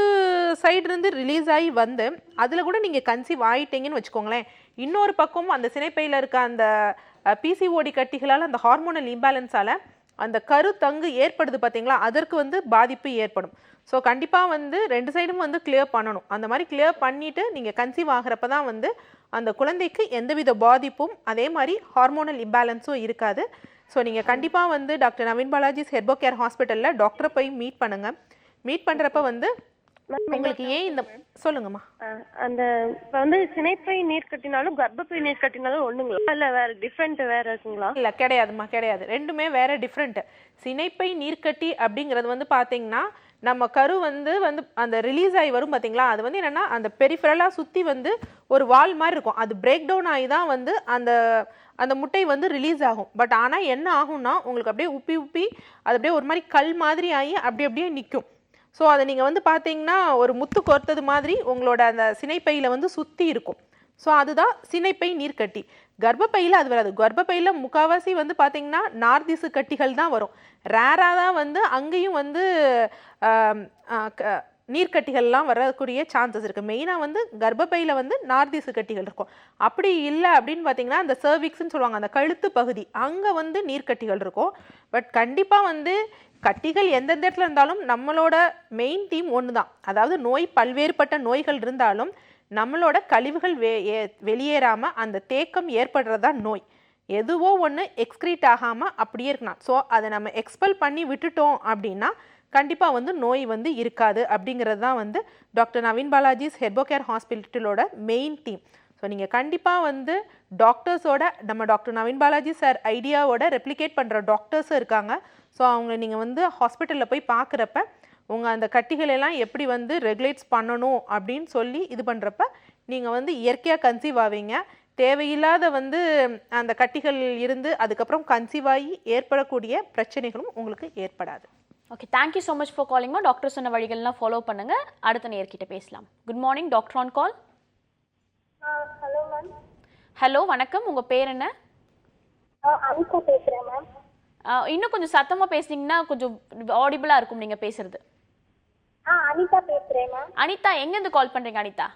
சைட்லேருந்து ரிலீஸ் ஆகி வந்து அதில் கூட நீங்கள் கன்சீவ் ஆகிட்டீங்கன்னு வச்சுக்கோங்களேன், இன்னொரு பக்கம் அந்த சினைப்பையில் இருக்க அந்த பிசிஓடி கட்டிகளால் அந்த ஹார்மோனல் இம்பேலன்ஸால் அந்த கருத்தங்கு ஏற்படுது பார்த்தீங்களா, அதற்கு வந்து பாதிப்பு ஏற்படும். ஸோ கண்டிப்பாக வந்து 2 சைடும் வந்து கிளியர் பண்ணணும். அந்த மாதிரி கிளியர் பண்ணிவிட்டு நீங்கள் கன்சீவ் ஆகிறப்ப தான் வந்து அந்த குழந்தைக்கு எந்தவித பாதிப்பும் அதே மாதிரி ஹார்மோனல் இம்பேலன்ஸும் இருக்காது. ஸோ நீங்கள் கண்டிப்பாக வந்து டாக்டர் நவீன் பாலாஜிஸ் ஹெர்போ கேர் ஹாஸ்பிட்டலில் டாக்டரை போய் மீட் பண்ணுங்கள். மீட் பண்ணுறப்ப வந்து உங்களுக்கு ஏன் இந்த சொல்லுங்கம்மா. அந்த இப்போ வந்து சினைப்பை நீர் கட்டினாலும் கர்ப்பப்பை நீர் கட்டினாலும் ஒண்ணுங்களா இல்லை வேற டிஃப்ரெண்ட் வேற இருக்குங்களா? இல்லை கிடையாதுமா, கிடையாது. ரெண்டுமே வேற டிஃப்ரெண்ட்டு. சினைப்பை நீர்க்கட்டி அப்படிங்கிறது வந்து பார்த்தீங்கன்னா நம்ம கரு வந்து அந்த ரிலீஸ் ஆகி வரும் பார்த்தீங்களா, அது வந்து என்னென்னா அந்த பெரிஃபரலாக சுற்றி வந்து ஒரு வால் மாதிரி இருக்கும். அது பிரேக் டவுன் ஆகி தான் வந்து அந்த முட்டை வந்து ரிலீஸ் ஆகும். பட் ஆனால் என்ன ஆகும்னா உங்களுக்கு அப்படியே உப்பி அது அப்படியே ஒரு மாதிரி கல் மாதிரி ஆகி அப்படியே நிற்கும். ஸோ அதை நீங்கள் வந்து பார்த்தீங்கன்னா ஒரு முத்து கோர்த்தது மாதிரி உங்களோட அந்த சினைப்பையில் வந்து சுற்றி இருக்கும். ஸோ அதுதான் சினைப்பை நீர்க்கட்டி. கர்ப்பப்பையில் அது வராது. கர்ப்பப்பையில் முக்கால்வாசி வந்து பார்த்தீங்கன்னா நார்திசு கட்டிகள் தான் வரும். ரேராக தான் வந்து அங்கேயும் வந்து நீர்க்கட்டிகள்லாம் வரக்கூடிய சான்சஸ் இருக்குது. மெயினாக வந்து கர்ப்பப்பையில் வந்து நார்திசு கட்டிகள் இருக்கும். அப்படி இல்லை அப்படின்னு பார்த்தீங்கன்னா அந்த சர்விக்ஸ்ன்னு சொல்லுவாங்க, அந்த கழுத்து பகுதி, அங்கே வந்து நீர்க்கட்டிகள் இருக்கும். பட் கண்டிப்பாக வந்து கட்டிகள் எந்தெந்த இடத்துல இருந்தாலும் நம்மளோட மெயின் தீம் ஒன்று தான். அதாவது நோய் பல்வேறுபட்ட நோய்கள் இருந்தாலும் நம்மளோட கழிவுகள் வெளியேறாமல் அந்த தேக்கம் ஏற்படுறது தான் நோய். எதுவோ ஒன்று எக்ஸ்க்ரீட் ஆகாமல் அப்படியே இருக்கலாம். ஸோ அதை நம்ம எக்ஸ்பெல் பண்ணி விட்டுட்டோம் அப்படின்னா கண்டிப்பாக வந்து நோய் வந்து இருக்காது. அப்படிங்கிறது தான் வந்து டாக்டர் நவீன் பாலாஜிஸ் ஹெர்போ கேர் ஹாஸ்பிட்டலோட மெயின் டீம். ஸோ நீங்கள் கண்டிப்பாக வந்து டாக்டர்ஸோட நம்ம டாக்டர் நவீன் பாலாஜி சார் ஐடியாவோட ரெப்ளிகேட் பண்ணுற டாக்டர்ஸும் இருக்காங்க. ஸோ அவங்க நீங்கள் வந்து ஹாஸ்பிட்டலில் போய் பார்க்குறப்ப உங்கள் அந்த கட்டிகளெல்லாம் எப்படி வந்து ரெகுலேட்ஸ் பண்ணணும் அப்படின்னு சொல்லி இது பண்ணுறப்ப நீங்கள் வந்து இயற்கையாக கன்சீவ் ஆவீங்க. தேவையில்லாத வந்து அந்த கட்டிகள் இருந்து அதுக்கப்புறம் கன்சீவ் ஆகி ஏற்படக்கூடிய பிரச்சனைகளும் உங்களுக்கு ஏற்படாது. Okay, thank you so much for காலிங்மா. டாக்டர் சொன்ன வழிகள்லாம் ஃபாலோ பண்ணுங்கள். அடுத்த நேர்கிட்ட பேசலாம். Good morning doctor on call. Hello ma'am. Hello, வணக்கம். உங்கள் பேர் என்ன? அனிதா பேசுகிறேன் மேம். இன்னும் கொஞ்சம் சத்தமாக பேசுனீங்கன்னா கொஞ்சம் ஆடிபிளாக இருக்கும் நீங்கள் பேசுறது. அனிதா பேசுகிறேன் மேம். அனிதா, எங்கேருந்து கால் பண்ணுறீங்க அனிதா?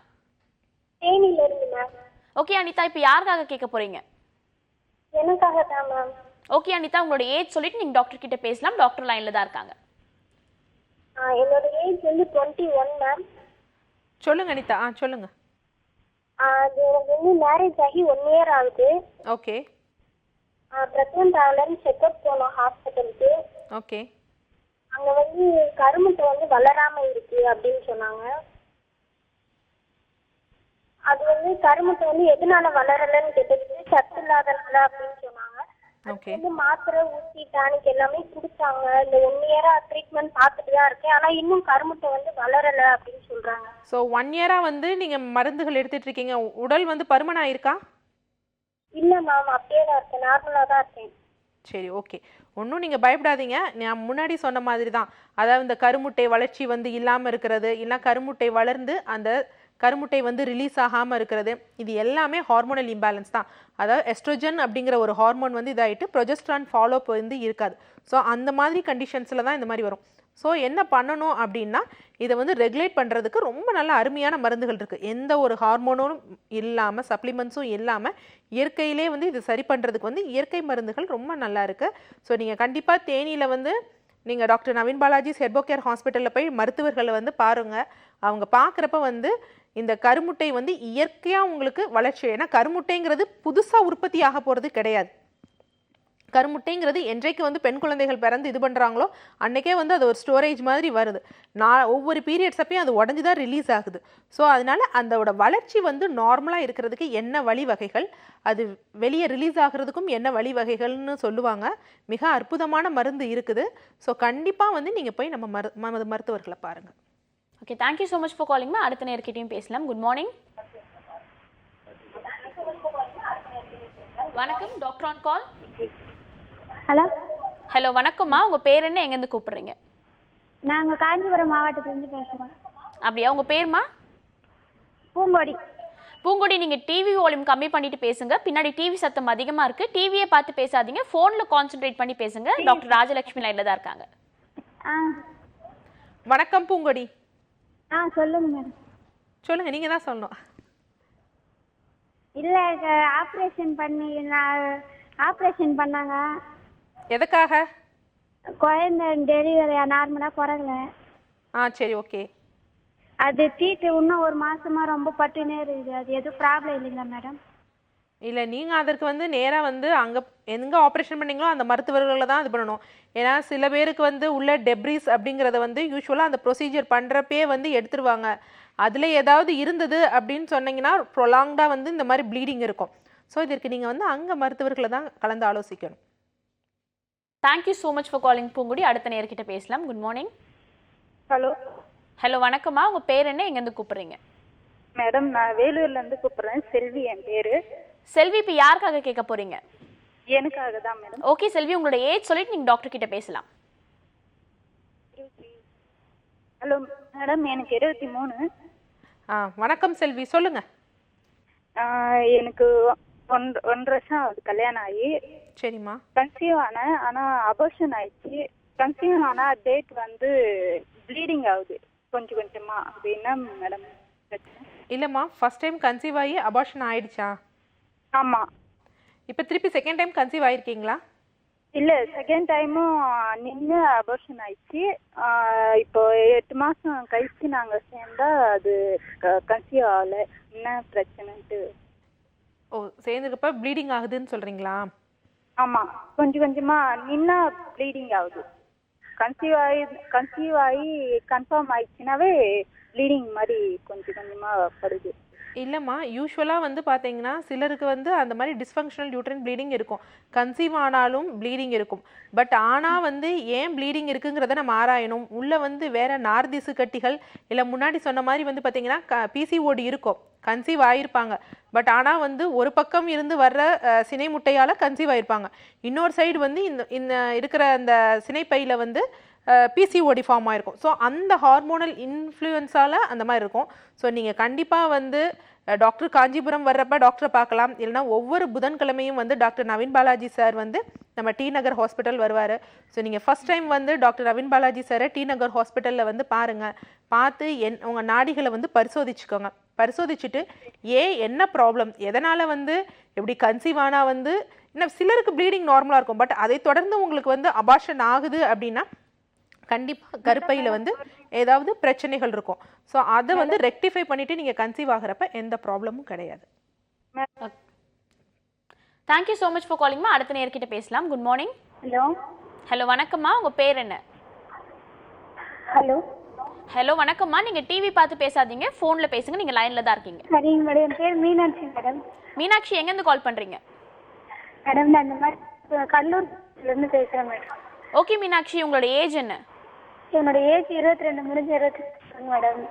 தேனியிலிருந்து மேம். ஓகே அனிதா, இப்போ யாருக்காக கேட்க போகிறீங்க? எனக்காக தான் மேம். ஓகே அனிதா, உங்களோட ஏஜ் சொல்லிட்டு நீங்கள் டாக்டர் கிட்ட பேசலாம். டாக்டர் லைனில் தான் இருக்காங்க. என்னோட ஏஜ் வந்து 21 மேம். சொல்லுங்க அனிதா. சொல்லுங்க. அது எனக்கு வந்து மேரேஜ் ஆகி 1 year ஆகுது. ஓகே. ப்ரெக்னென்ட் ஆகலன்னு செக்அப் போனோம் ஹாஸ்பிட்டலுக்கு. ஓகே. அங்க வந்து கருமுட்டை வந்து வளராம இருக்கு அப்படின்னு சொன்னாங்க. அது வந்து கருமுட்டை வந்து எதனால வளரலன்னு கேட்டதுக்கு சத்து இல்லாதனால அப்படின்னு சொன்னாங்க. ஓகே. வந்து மாத்திரை ஊசி டானிக் எல்லாமே குடிச்சாங்க. இந்த 1 இயரா ட்ரீட்மெண்ட் பார்த்துட்டு தான் இருக்கேன். ஆனா இன்னும் கருமுட்டை வந்து வளரல அப்படின்னு சொல்றாங்க. ஸோ 1 இயரா வந்து நீங்க மருந்துகள் எடுத்துட்டு இருக்கீங்க. உடல் வந்து பருமனா இருக்கா? இல்ல மேம், அப்படியே தான் இருக்கேன், நார்மலா தான் இருக்கேன். சரி, ஓகே. ஒன்றும் நீங்கள் பயப்படாதீங்க. நான் முன்னாடி சொன்ன மாதிரி தான். அதாவது இந்த கருமுட்டை வளர்ச்சி வந்து இல்லாமல் இருக்கிறது, இல்லை கருமுட்டை வளர்ந்து அந்த கருமுட்டை வந்து ரிலீஸ் ஆகாமல் இருக்கிறது, இது எல்லாமே ஹார்மோனல் இம்பேலன்ஸ் தான். அதாவது எஸ்ட்ரோஜன் அப்படிங்கிற ஒரு ஹார்மோன் வந்து இதாகிட்டு ப்ரொஜெஸ்ட்ரான் ஃபாலோஅப் வந்து இருக்காது. ஸோ அந்த மாதிரி கண்டிஷன்ஸில் தான் இந்த மாதிரி வரும். ஸோ என்ன பண்ணணும் அப்படின்னா, இதை வந்து ரெகுலேட் பண்ணுறதுக்கு ரொம்ப நல்ல அருமையான மருந்துகள் இருக்குது. எந்த ஒரு ஹார்மோனும் இல்லாமல், சப்ளிமெண்ட்ஸும் இல்லாமல் இயற்கையிலே வந்து இது சரி பண்ணுறதுக்கு வந்து இயற்கை மருந்துகள் ரொம்ப நல்லா இருக்குது. ஸோ நீங்கள் கண்டிப்பாக தேனியில் வந்து நீங்கள் டாக்டர் நவீன் பாலாஜிஸ் ஹெர்போ கேர் ஹாஸ்பிட்டலில் போய் மருத்துவர்களை வந்து பாருங்கள். அவங்க பார்க்குறப்ப வந்து இந்த கருமுட்டை வந்து இயற்கையாக உங்களுக்கு வளர்ச்சி, ஏன்னா கருமுட்டைங்கிறது புதுசாக உற்பத்தி ஆக போகிறது கிடையாது. கருமுட்டைங்கிறது என்றைக்கு வந்து பெண் குழந்தைகள் பிறந்து இது பண்ணுறாங்களோ அன்றைக்கே வந்து அது ஒரு ஸ்டோரேஜ் மாதிரி வருது. ஒவ்வொரு பீரியட்ஸ் அப்பையும் அது உடஞ்சி தான் ரிலீஸ் ஆகுது. ஸோ அதனால் அதோட வளர்ச்சி வந்து நார்மலாக இருக்கிறதுக்கு என்ன வழிவகைகள், அது வெளியே ரிலீஸ் ஆகிறதுக்கும் என்ன வழிவகைகள்னு சொல்லுவாங்க. மிக அற்புதமான மருந்து இருக்குது. ஸோ கண்டிப்பாக வந்து நீங்கள் போய் நம்ம மருத்துவர்களை பாருங்கள். Okay, thank you so much for காலிங்மா. அடுத்த நேர்கிட்டையும் பேசலாம். Good morning. வணக்கம், doctor on call. Hello. Hello, வணக்கம்மா. உங்கள் பேர் என்ன, எங்கேருந்து கூப்பிட்றீங்க? நாங்கள் காஞ்சிபுரம் மாவட்டத்துலேருந்து பேசுகிறோம். அப்படியா, உங்கள் பேர்மா? பூங்கொடி. பூங்கொடி, நீங்கள் டிவி வால்யூம் கம்மி பண்ணிட்டு பேசுங்க. பின்னாடி டிவி சத்தம் அதிகமாக இருக்குது. டிவியை பார்த்து பேசாதீங்க, ஃபோனில் கான்சென்ட்ரேட் பண்ணி பேசுங்க. டாக்டர் ராஜலட்சுமி லைனில் தான் இருக்காங்க. வணக்கம் பூங்கொடி. சொல்லுங்க மேடம். சொல்லுங்கள், நீங்கள் தான் சொல்லணும். இல்லை, ஆப்ரேஷன் பண்ணாங்க. எதுக்காக? குழந்தை டெலிவரி நார்மலாக பிறகல. சரி, ஓகே. அது தீட்டு இன்னும் 1 மாசமா ரொம்ப பட்டுனே இருக்குது. அது எதுவும் ப்ராப்ளம் இல்லைங்களா மேடம்? இல்லை, நீங்கள் அதற்கு வந்து நேராக வந்து அங்கே எங்கே ஆப்ரேஷன் பண்ணீங்களோ அந்த மருத்துவர்களை தான் இது பண்ணணும். ஏன்னா சில பேருக்கு வந்து உள்ள டெப்ரிஸ் அப்படிங்கிறத வந்து யூஸ்வலாக அந்த ப்ரொசீஜர் பண்ணுறப்பே வந்து எடுத்துருவாங்க. அதில் ஏதாவது இருந்தது அப்படின்னு சொன்னீங்கன்னா ப்ரொலாங்டாக வந்து இந்த மாதிரி ப்ளீடிங் இருக்கும். ஸோ இதற்கு நீங்கள் வந்து அங்கே மருத்துவர்களை தான் கலந்து ஆலோசிக்கணும். Thank you so much for calling Poonkudi. அடுத்த நேர்கிட்ட பேசலாம். Good morning. ஹலோ. ஹலோ, வணக்கம்மா. உங்கள் பேர் என்ன, எங்கேருந்து கூப்பிட்றீங்க? மேடம், நான் வேலூர்லேருந்து கூப்பிட்றேன். செல்வி என் பேர். செல்வி, இப்போ யாருக்காக கேட்க போகிறீங்க? எனக்காக தான் மேடம். ஓகே செல்வி, உங்களோட ஏஜ் சொல்லிட்டு நீங்கள் டாக்டர் கிட்ட பேசலாம். ஹலோ மேடம், எனக்கு 23. வணக்கம் செல்வி, சொல்லுங்க. எனக்கு 1 வருஷம் ஆகுது கல்யாணம் ஆகி. சரிம்மா. கன்சீவ் ஆனேன், ஆனால் அபார்ஷன் ஆயிடுச்சு. கன்சீவ் ஆனால் டேட் வந்து ப்ளீடிங் ஆகுது கொஞ்சம் கொஞ்சமா. அது என்ன மேடம் பிரச்சனை? இல்லைம்மா, ஃபர்ஸ்ட் டைம் கன்சீவ் ஆகி அபார்ஷன் ஆயிடுச்சா? ஆமாம். இப்போ திருப்பி செகண்ட் டைம் கன்சீவ் ஆயிருக்கீங்களா? இல்லை, செகண்ட் டைமும் நின்று அபார்ஷன் ஆயிடுச்சு. இப்போ 8 மாதம் கழிச்சு நாங்கள் சேர்ந்தா அது கன்சீவ் ஆகலை. என்ன பிரச்சனைன்ட்டு. ஓ, சேர்ந்துக்கப்ப ப்ளீடிங் ஆகுதுன்னு சொல்கிறீங்களா? ஆமாம், கொஞ்சம் கொஞ்சமாக நின்னா ப்ளீடிங் ஆகுது. கன்சீவ் ஆகி கன்ஃபார்ம் ஆயிடுச்சுனாவே ப்ளீடிங் மாதிரி கொஞ்சம் கொஞ்சமாக படுது. இல்லைம்மா, யூஸ்வலாக வந்து பார்த்தீங்கன்னா சிலருக்கு வந்து அந்த மாதிரி டிஸ்ஃபங்க்ஷனல் யூட்ரைன் ப்ளீடிங் இருக்கும். கன்சீவ் ஆனாலும் ப்ளீடிங் இருக்கும். பட் ஆனால் வந்து ஏன் ப்ளீடிங் இருக்குங்கிறத நம்ம ஆராயணும். உள்ளே வந்து வேறு நார்திசு கட்டிகள் இல்லை முன்னாடி சொன்ன மாதிரி வந்து பார்த்தீங்கன்னா பிசிஓடி இருக்கும். கன்சீவ் ஆகிருப்பாங்க. பட் ஆனால் வந்து ஒரு பக்கம் இருந்து வர்ற சினை முட்டையால் கன்சீவ் ஆகிருப்பாங்க. இன்னொரு சைடு வந்து இந்த இருக்கிற அந்த சினைப்பையில் வந்து பிசிஓடி ஃபார்ம் ஆகிருக்கும். ஸோ அந்த ஹார்மோனல் இன்ஃப்ளூயன்ஸால் அந்த மாதிரி இருக்கும். ஸோ நீங்கள் கண்டிப்பாக வந்து டாக்டர் காஞ்சிபுரம் வர்றப்ப டாக்டரை பார்க்கலாம். இல்லைனா ஒவ்வொரு புதன்கிழமையும் வந்து டாக்டர் நவீன் பாலாஜி சார் வந்து நம்ம டி நகர் ஹாஸ்பிட்டல் வருவார். ஸோ நீங்கள் ஃபஸ்ட் டைம் வந்து டாக்டர் நவீன் பாலாஜி சாரை டி நகர் ஹாஸ்பிட்டலில் வந்து பாருங்கள். பார்த்து உங்கள் நாடிகளை வந்து பரிசோதிச்சுக்கோங்க. பரிசோதிச்சுட்டு என்ன ப்ராப்ளம், எதனால் வந்து எப்படி கன்சீவ் ஆனால் வந்து இன்னும் சிலருக்கு ப்ளீடிங் நார்மலாக இருக்கும். பட் அதை தொடர்ந்து உங்களுக்கு வந்து அபார்ஷன் ஆகுது அப்படின்னா கண்டிப்பாக கருப்பையில் வந்து ஏதாவது பிரச்சனைகள் இருக்கும். ஸோ அதை வந்து ரெக்டிஃபை பண்ணிவிட்டு நீங்கள் கன்சீவ் ஆகிறப்ப எந்த ப்ராப்ளமும் கிடையாது. தேங்க்யூ ஸோ மச் ஃபார் காலிங்மா. அடுத்த நேர்கிட்ட பேசலாம். Good morning. ஹலோ. ஹலோ, வணக்கம்மா. உங்கள் பேர் என்ன? ஹலோ ஹலோ வணக்கம்மா, நீங்க டிவி பார்த்து பேசாதீங்க, போன்ல பேசுங்க. நீங்க லைன்ல தான் இருக்கீங்க. சரிங்க மேடம். என் பேர் மீனாட்சி மேடம். மீனாட்சி, எங்க இருந்து கால் பண்றீங்க? மேடம் நான் இந்த மாதிரி கடலூர்லேருந்து பேசுகிறேன் மேடம். ஓகே மீனாட்சி, உங்களோட ஏஜ் என்ன? என்னோட ஏஜ் 22 முடிஞ்சு 23 மேடம்.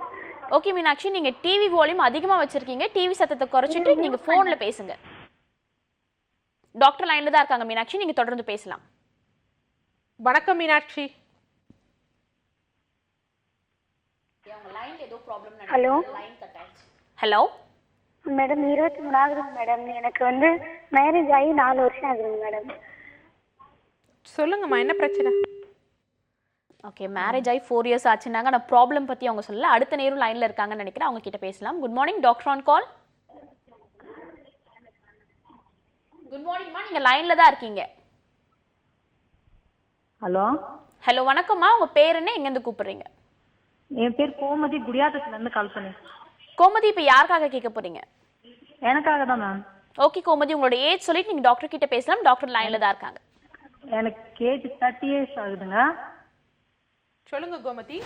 ஓகே மீனாட்சி, நீங்க டிவி வால்யூம் அதிகமா வச்சிருக்கீங்க. டிவி சத்தத்தை குறைச்சிட்டு நீங்க போன்ல பேசுங்க. டாக்டர் லைன்ல தான் இருக்காங்க மீனாட்சி, நீங்க தொடர்ந்து பேசலாம். வணக்கம் மீனாட்சி. ஹலோ ஹலோ மேடம், 23 ஆகுதுங்க மேடம். எனக்கு வந்து மேரேஜ் ஆகி 4 வருஷம் ஆகுதுங்க மேடம். சொல்லுங்கம்மா, என்ன பிரச்சனை? ஓகே, மேரேஜ் ஆகி 4 இயர்ஸ் ஆச்சுனாங்க. நான் ப்ராப்ளம் பத்தி அவங்க சொல்லல. அடுத்த நேரம் லைன்ல இருக்காங்கன்னு நினைக்கிறேன், அவங்க கிட்ட பேசலாம். Good morning, doctor on call. Good மார்னிங்மா, நீங்க லைன்ல தான் இருக்கீங்க. ஹலோ ஹலோ வணக்கம்மா, உங்க பேர் என்ன, எங்க இருந்து கூப்பிடுறீங்க? என் பேர் கோமதி, குடியாத்தத்துல இருந்து கால் பண்ணேன். கோமதி, இப்ப யாருக்காக கேட்க போறீங்க? எனக்காக தான் மேம். ஓகே கோமதி, உங்களோட ஏஜ் சொல்லிட்டு நீங்க டாக்டர் கிட்ட பேசலாம். டாக்டர் லைன்ல தான் இருக்காங்க. எனக்கு ஏஜ் 30 இயர்ஸ் ஆகுதுங்க. சொல்லுங்க கோமதி.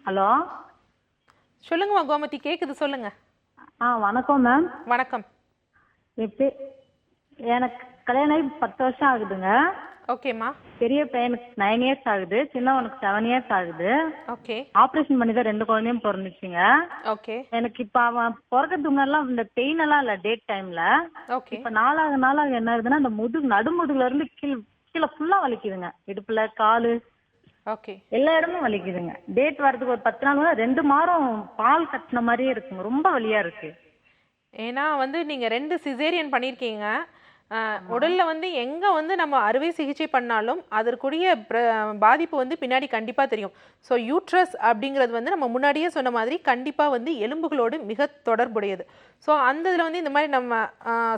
ஹலோ சொல்லுங்கம்மா கோமதி, கேக்குது, சொல்லுங்க. வணக்கம் மேம். வணக்கம். என் பேர், எனக்கு கல்யாணம் ஆகி 10 வருஷம் ஆகுதுங்க. ஓகேம்மா. பெரிய பையனுக்கு 9 இயர்ஸ் ஆகுது, சின்னவனுக்கு 7 இயர்ஸ் ஆகுது. ஓகே. ஆப்ரேஷன் பண்ணி தான் 2 குழந்தையும் பிறந்துச்சுங்க. ஓகே. எனக்கு இப்ப அவன் பிறக்கிறதுக்கு முன்னாடிலாம் இந்த பெயின் எல்லாம் இல்ல டேட் டைம்ல. ஓகே. இப்ப நாளாக என்ன ஆகுதுன்னா அந்த நடுமுதுகுல இருந்து கீழே ஃபுல்லா வலிக்குதுங்க. இடுப்புல, காலு, ஓகே, எல்லா இடமும் வலிக்குதுங்க. டேட் வரதுக்கு ஒரு 10 நாள் 2 மாதம் பால் கட்டின மாதிரியே இருக்குங்க. ரொம்ப வலியா இருக்கு. ஏன்னா வந்து நீங்க 2 சிசேரியன் பண்ணியிருக்கீங்க. உடல்ல வந்து எங்க வந்து நம்ம அறுவை சிகிச்சை பண்ணாலும் அதற்குரிய பாதிப்பு வந்து பின்னாடி கண்டிப்பா தெரியும். ஸோ யூட்ரஸ் அப்படிங்கிறது வந்து நம்ம முன்னாடியே சொன்ன மாதிரி கண்டிப்பா வந்து எலும்புகளோடு மிக தொடர்புடையது. ஸோ அந்த இதில் வந்து இந்த மாதிரி நம்ம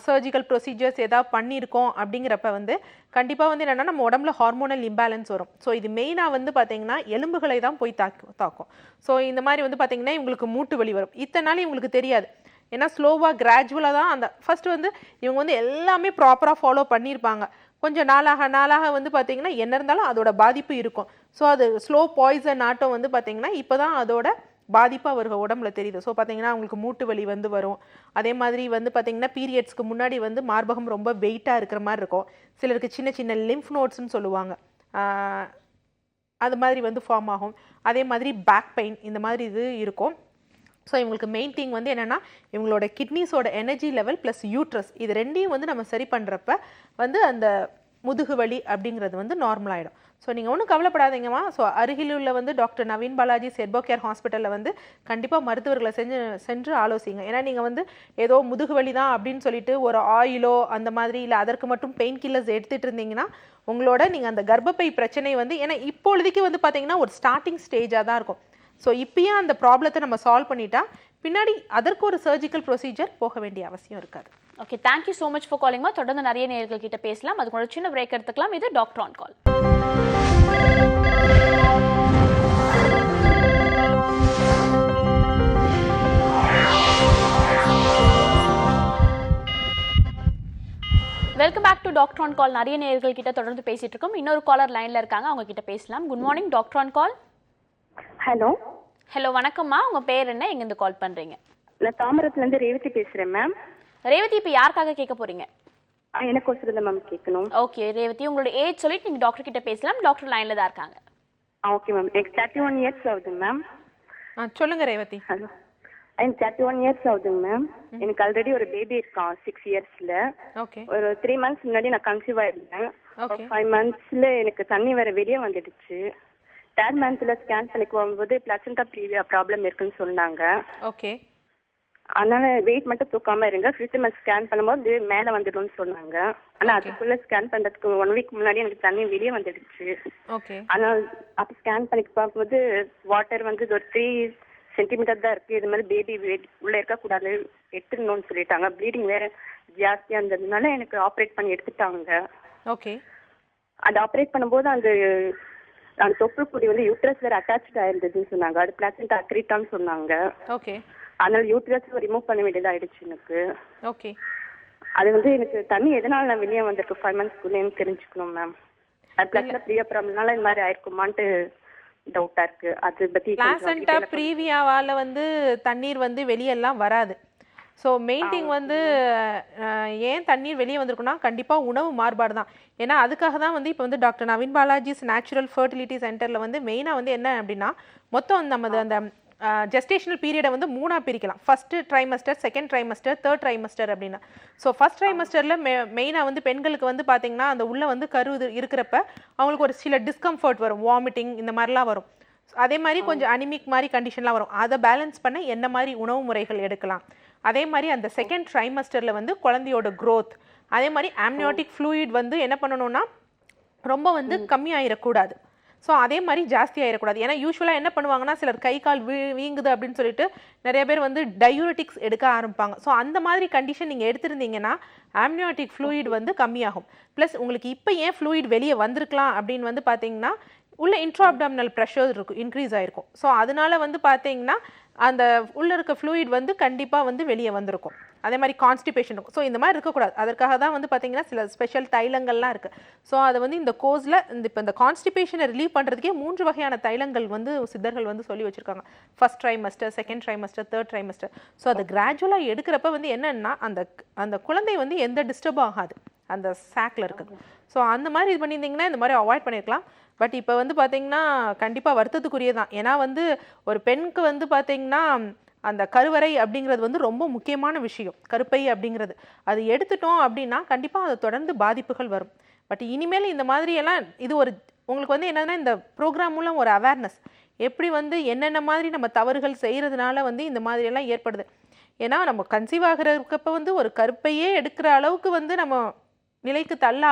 சர்ஜிக்கல் ப்ரொசீஜர்ஸ் ஏதாவது பண்ணியிருக்கோம் அப்படிங்கிறப்ப வந்து கண்டிப்பாக வந்து என்னென்னா நம்ம உடம்புல ஹார்மோனல் இம்பேலன்ஸ் வரும். ஸோ இது மெயினாக வந்து பார்த்தீங்கன்னா எலும்புகளை தான் போய் தாக்கும். ஸோ இந்த மாதிரி வந்து பார்த்தீங்கன்னா இவங்களுக்கு மூட்டு வலி வரும். இத்தனை நாள் இவங்களுக்கு தெரியாது. ஏன்னா ஸ்லோவாக கிராஜுவலாக தான் அந்த ஃபர்ஸ்ட் வந்து இவங்க வந்து எல்லாமே ப்ராப்பராக ஃபாலோ பண்ணியிருப்பாங்க. கொஞ்சம் நாளாக வந்து பார்த்தீங்கன்னா என்ன இருந்தாலும் அதோட பாதிப்பு இருக்கும். ஸோ அது ஸ்லோ பாய்சன் ஆட்டம் வந்து பார்த்தீங்கன்னா இப்போ தான் அதோட பாதிப்பு அவர்கள் உடம்புல தெரியுது. ஸோ பார்த்தீங்கன்னா அவங்களுக்கு மூட்டு வலி வந்து வரும். அதே மாதிரி வந்து பார்த்தீங்கன்னா பீரியட்ஸ்க்கு முன்னாடி வந்து மார்பகம் ரொம்ப வெயிட்டாக இருக்கிற மாதிரி இருக்கும். சிலருக்கு சின்ன சின்ன லிம்ஃப் நோட்ஸ்ன்னு சொல்லுவாங்க, அது மாதிரி வந்து ஃபார்ம் ஆகும். அதே மாதிரி பேக் பெயின் இந்த மாதிரி இது இருக்கும். ஸோ இவங்களுக்கு மெயின் திங் வந்து என்னென்னா இவங்களோட கிட்னிஸோட எனர்ஜி லெவல் ப்ளஸ் யூட்ரஸ் இது ரெண்டையும் வந்து நம்ம சரி பண்ணுறப்ப வந்து அந்த முதுகு வலி அப்படிங்கிறது வந்து நார்மல் ஆகிடும். ஸோ நீங்கள் ஒன்றும் கவலைப்படாதீங்கம்மா. ஸோ அருகிலுள்ள வந்து டாக்டர் நவீன் பாலாஜி செர்போ கேர் ஹாஸ்பிட்டலில் வந்து கண்டிப்பாக மருத்துவர்களை சென்று ஆலோசிங்க. ஏன்னா நீங்கள் வந்து ஏதோ முதுகு வலி தான் அப்படின்னு சொல்லிட்டு ஒரு ஆயிலோ அந்த மாதிரி இல்லை அதற்கு மட்டும் பெயின் கில்லர்ஸ் எடுத்துகிட்டு இருந்தீங்கன்னா உங்களோட நீங்கள் அந்த கர்ப்பப்பை பிரச்சனை வந்து ஏன்னா இப்பொழுதைக்கு வந்து பார்த்தீங்கன்னா ஒரு ஸ்டார்டிங் ஸ்டேஜாக தான் இருக்கும். ஸோ இப்பயே அந்த ப்ராப்ளத்தை நம்ம சால்வ் பண்ணிட்டா பின்னாடி அதற்கு ஒரு சர்ஜிக்கல் ப்ரொசீஜர் போக வேண்டிய அவசியம் இருக்காது. Okay, thank you so much for காலிங்மா. தொடர்ந்து நிறைய நேயர்கள் கிட்ட பேசலாம். அதுக்கு ஒரு சின்ன பிரேக் எடுத்துக்கலாம். இது doctor on call. Welcome back to doctor on call. நிறைய நேயர்கள் கிட்ட தொடர்ந்து பேசிட்டு இருக்கோம். இன்னொரு காலர் லைன்ல இருக்காங்க, அவங்க கிட்ட பேசலாம். Good morning, doctor on call. Hello hello வணக்கம்மா, உங்க பேர் என்ன, எங்க இருந்து கால் பண்றீங்க? நான் தாமரத்துல இருந்து ரேவதி பேசுறேன் மேம். ரேவதி, இப்ப யாருக்காக கேட்க போறீங்க? எனக்கு ஒரு சில மேம் கேட்கணும். ஓகே ரேவதி, உங்களோட ஏஜ் சொல்லிட்டு நீங்க டாக்டர் கிட்ட பேசலாம். டாக்டர் லைன்ல தான் இருக்காங்க. Okay ma'am. எனக்கு 31 இயர்ஸ் ஆகுதுங்க மேம். சொல்லுங்க ரேவதி. ஹலோ, எனக்கு 31 இயர்ஸ் ஆகுதுங்க மேம். எனக்கு ஆல்ரெடி ஒரு பேபி இருக்கான் 6 இயர்ஸ்ல. ஓகே. ஒரு 3 மந்த்ஸ் முன்னாடி நான் கன்சீவ் ஆயிருந்தேன். 5 மந்த்ஸ்ல எனக்கு தண்ணி வேற வெளியே வந்துடுச்சு. 3rd மந்த்ல ஸ்கேன் பண்ணி போகும்போது பிளசண்டா ப்ரீவியா ப்ராப்ளம் இருக்குன்னு சொன்னாங்க. ஓகே. அதனால வெயிட் மட்டும் தூக்காம இருங்க, 5th மந்த் ஸ்கேன் பண்ணும்போது மேல வந்துடும்னு சொன்னாங்க. ஆனா அதுக்குள்ள ஸ்கேன் பண்றதுக்கு 1 வீக் முன்னாடி எனக்கு தண்ணி வெளியே வந்துடுச்சு. ஓகே. ஆனா அப்ப ஸ்கேன் பண்ணி பார்க்கும்போது வாட்டர் வந்து ஒரு 3 சென்டிமீட்டர் தான் இருக்கு. இது மாதிரி பேபி உள்ள இருக்க கூடாது, எடுத்துடணும்னு சொல்லிட்டாங்க. ப்ளீடிங் வேற ஜாஸ்தியா இருந்ததுனால எனக்கு ஆப்ரேட் பண்ணி எடுத்துட்டாங்க. ஓகே. அது ஆப்ரேட் பண்ணும்போது அந்த தொப்புள் கொடி வந்து யூட்ரஸ் வேற அட்டாச் ஆயிருந்ததுன்னு சொன்னாங்க. அது பிளாசென்டா அக்ரீட்டான்னு சொன்னாங்க. ஓகே. அதனால யூட்ரஸ் ரிமூவ் பண்ண வேண்டியதாயிடுச்சு எனக்கு. ஓகே. அது வந்து எனக்கு தண்ணி எதனால நான் வெளியே வந்திருக்கு 5 மந்த்ஸ்க்குள்ளேன்னு தெரிஞ்சுக்கணும் மேம். அது பிளஸ்ல ப்ரீவியா ப்ராப்ளம்னால இந்த மாதிரி ஆயிருக்குமான்ட்டு டவுட்டா இருக்கு. அதை பத்தி கொஞ்சம் பிளாசண்டா detail ஆ சொல்லுங்க. ப்ரீவியாவால் வந்து தண்ணீர் வந்து வெளியெல்லாம் வராது. ஸோ மெயின் திங் வந்து ஏன் தண்ணீர் வெளியே வந்திருக்குன்னா கண்டிப்பாக உணவு மாறுபாடு தான். ஏன்னா அதுக்காக தான் வந்து இப்போ வந்து doctor Naveen Balaji's natural fertility சென்டரில் வந்து மெயினாக வந்து என்ன அப்படின்னா மொத்தம் நமது அந்த ஜெஸ்டேஷனல் பீரியடை வந்து 3ஆக பிரிக்கலாம். First trimester, second trimester, third trimester அப்படின்னா. ஸோ ஃபஸ்ட் ட்ரைமஸ்டரில் மெயினாக வந்து பெண்களுக்கு வந்து பார்த்திங்கன்னா அந்த உள்ளே வந்து இருக்கிறப்ப அவங்களுக்கு ஒரு சில டிஸ்கம்ஃபர்ட் வரும், வாமிட்டிங் இந்த மாதிரிலாம் வரும். அதே மாதிரி கொஞ்சம் அனிமிக் மாதிரி கண்டிஷன்லாம் வரும். அதை பேலன்ஸ் பண்ண என்ன மாதிரி உணவு முறைகள் எடுக்கலாம். அதே மாதிரி அந்த செகண்ட் ட்ரைமஸ்டரில் வந்து குழந்தையோட க்ரோத், அதே மாதிரி ஆம்னியோட்டிக் ஃப்ளூயிட் வந்து என்ன பண்ணணும்னா ரொம்ப வந்து கம்மியாயிடக்கூடாது. ஸோ அதே மாதிரி ஜாஸ்தி ஆகிடக்கூடாது. ஏன்னா யூஸ்வலாக என்ன பண்ணுவாங்கன்னா சிலர் கை கால் வீங்குது அப்படின்னு சொல்லிட்டு நிறைய பேர் வந்து டயூரிட்டிக்ஸ் எடுக்க ஆரம்பிப்பாங்க. ஸோ அந்த மாதிரி கண்டிஷன் நீங்கள் எடுத்திருந்தீங்கன்னா ஆம்னியோட்டிக் ஃப்ளூயிட் வந்து கம்மியாகும். ப்ளஸ் உங்களுக்கு இப்போ ஏன் ஃப்ளூயிட் வெளியே வந்திருக்கலாம் அப்படின்னு வந்து பார்த்தீங்கன்னா உள்ள இன்ட்ராஅப்டாமினல் ப்ரெஷர் இருக்கும், இன்க்ரீஸ் ஆகிருக்கும். ஸோ அதனால வந்து பார்த்தீங்கன்னா அந்த உள்ளே இருக்க ஃப்ளூயிட் வந்து கண்டிப்பாக வந்து வெளியே வந்திருக்கும். அதே மாதிரி கான்ஸ்டிபேஷன் இருக்கும். ஸோ இந்த மாதிரி இருக்கக்கூடாது. அதற்காக தான் வந்து பார்த்தீங்கன்னா சில ஸ்பெஷல் தைலங்கள்லாம் இருக்குது. ஸோ அதை வந்து இந்த கோர்ஸில் இப்போ இந்த கான்ஸ்டிபேஷனை ரிலீவ் பண்ணுறதுக்கே 3 வகையான தைலங்கள் வந்து சித்தர்கள் வந்து சொல்லி வச்சுருக்காங்க. First trimester, second trimester, third trimester. So அதை கிராஜுவலாக எடுக்கிறப்ப வந்து என்னென்னா அந்த குழந்தை வந்து எந்த டிஸ்டர்ப் ஆகாது அந்த சாக்கில் இருக்குது. ஸோ அந்த மாதிரி இது பண்ணியிருந்தீங்கன்னா இந்த மாதிரி அவாய்ட் பண்ணியிருக்கலாம். பட் இப்போ வந்து பார்த்தீங்கன்னா கண்டிப்பாக வருத்தத்துக்குரியதான். ஏன்னா வந்து ஒரு பெண்ணுக்கு வந்து பார்த்தீங்கன்னா அந்த கருவறை அப்படிங்கிறது வந்து ரொம்ப முக்கியமான விஷயம். கருப்பை அப்படிங்கிறது அது எடுத்துட்டோம் அப்படின்னா கண்டிப்பாக அதை தொடர்ந்து பாதிப்புகள் வரும். பட் இனிமேல் இந்த மாதிரியெல்லாம் இது ஒரு உங்களுக்கு வந்து என்னன்னா இந்த ப்ரோக்ராம் மூலம் ஒரு அவேர்னஸ் எப்படி வந்து என்னென்ன மாதிரி நம்ம தவறுகள் செய்கிறதுனால வந்து இந்த மாதிரியெல்லாம் ஏற்படுது. ஏன்னா நம்ம கன்சீவ் ஆகிறப்ப வந்து ஒரு கருப்பையே எடுக்கிற அளவுக்கு வந்து நம்ம நிலைக்கு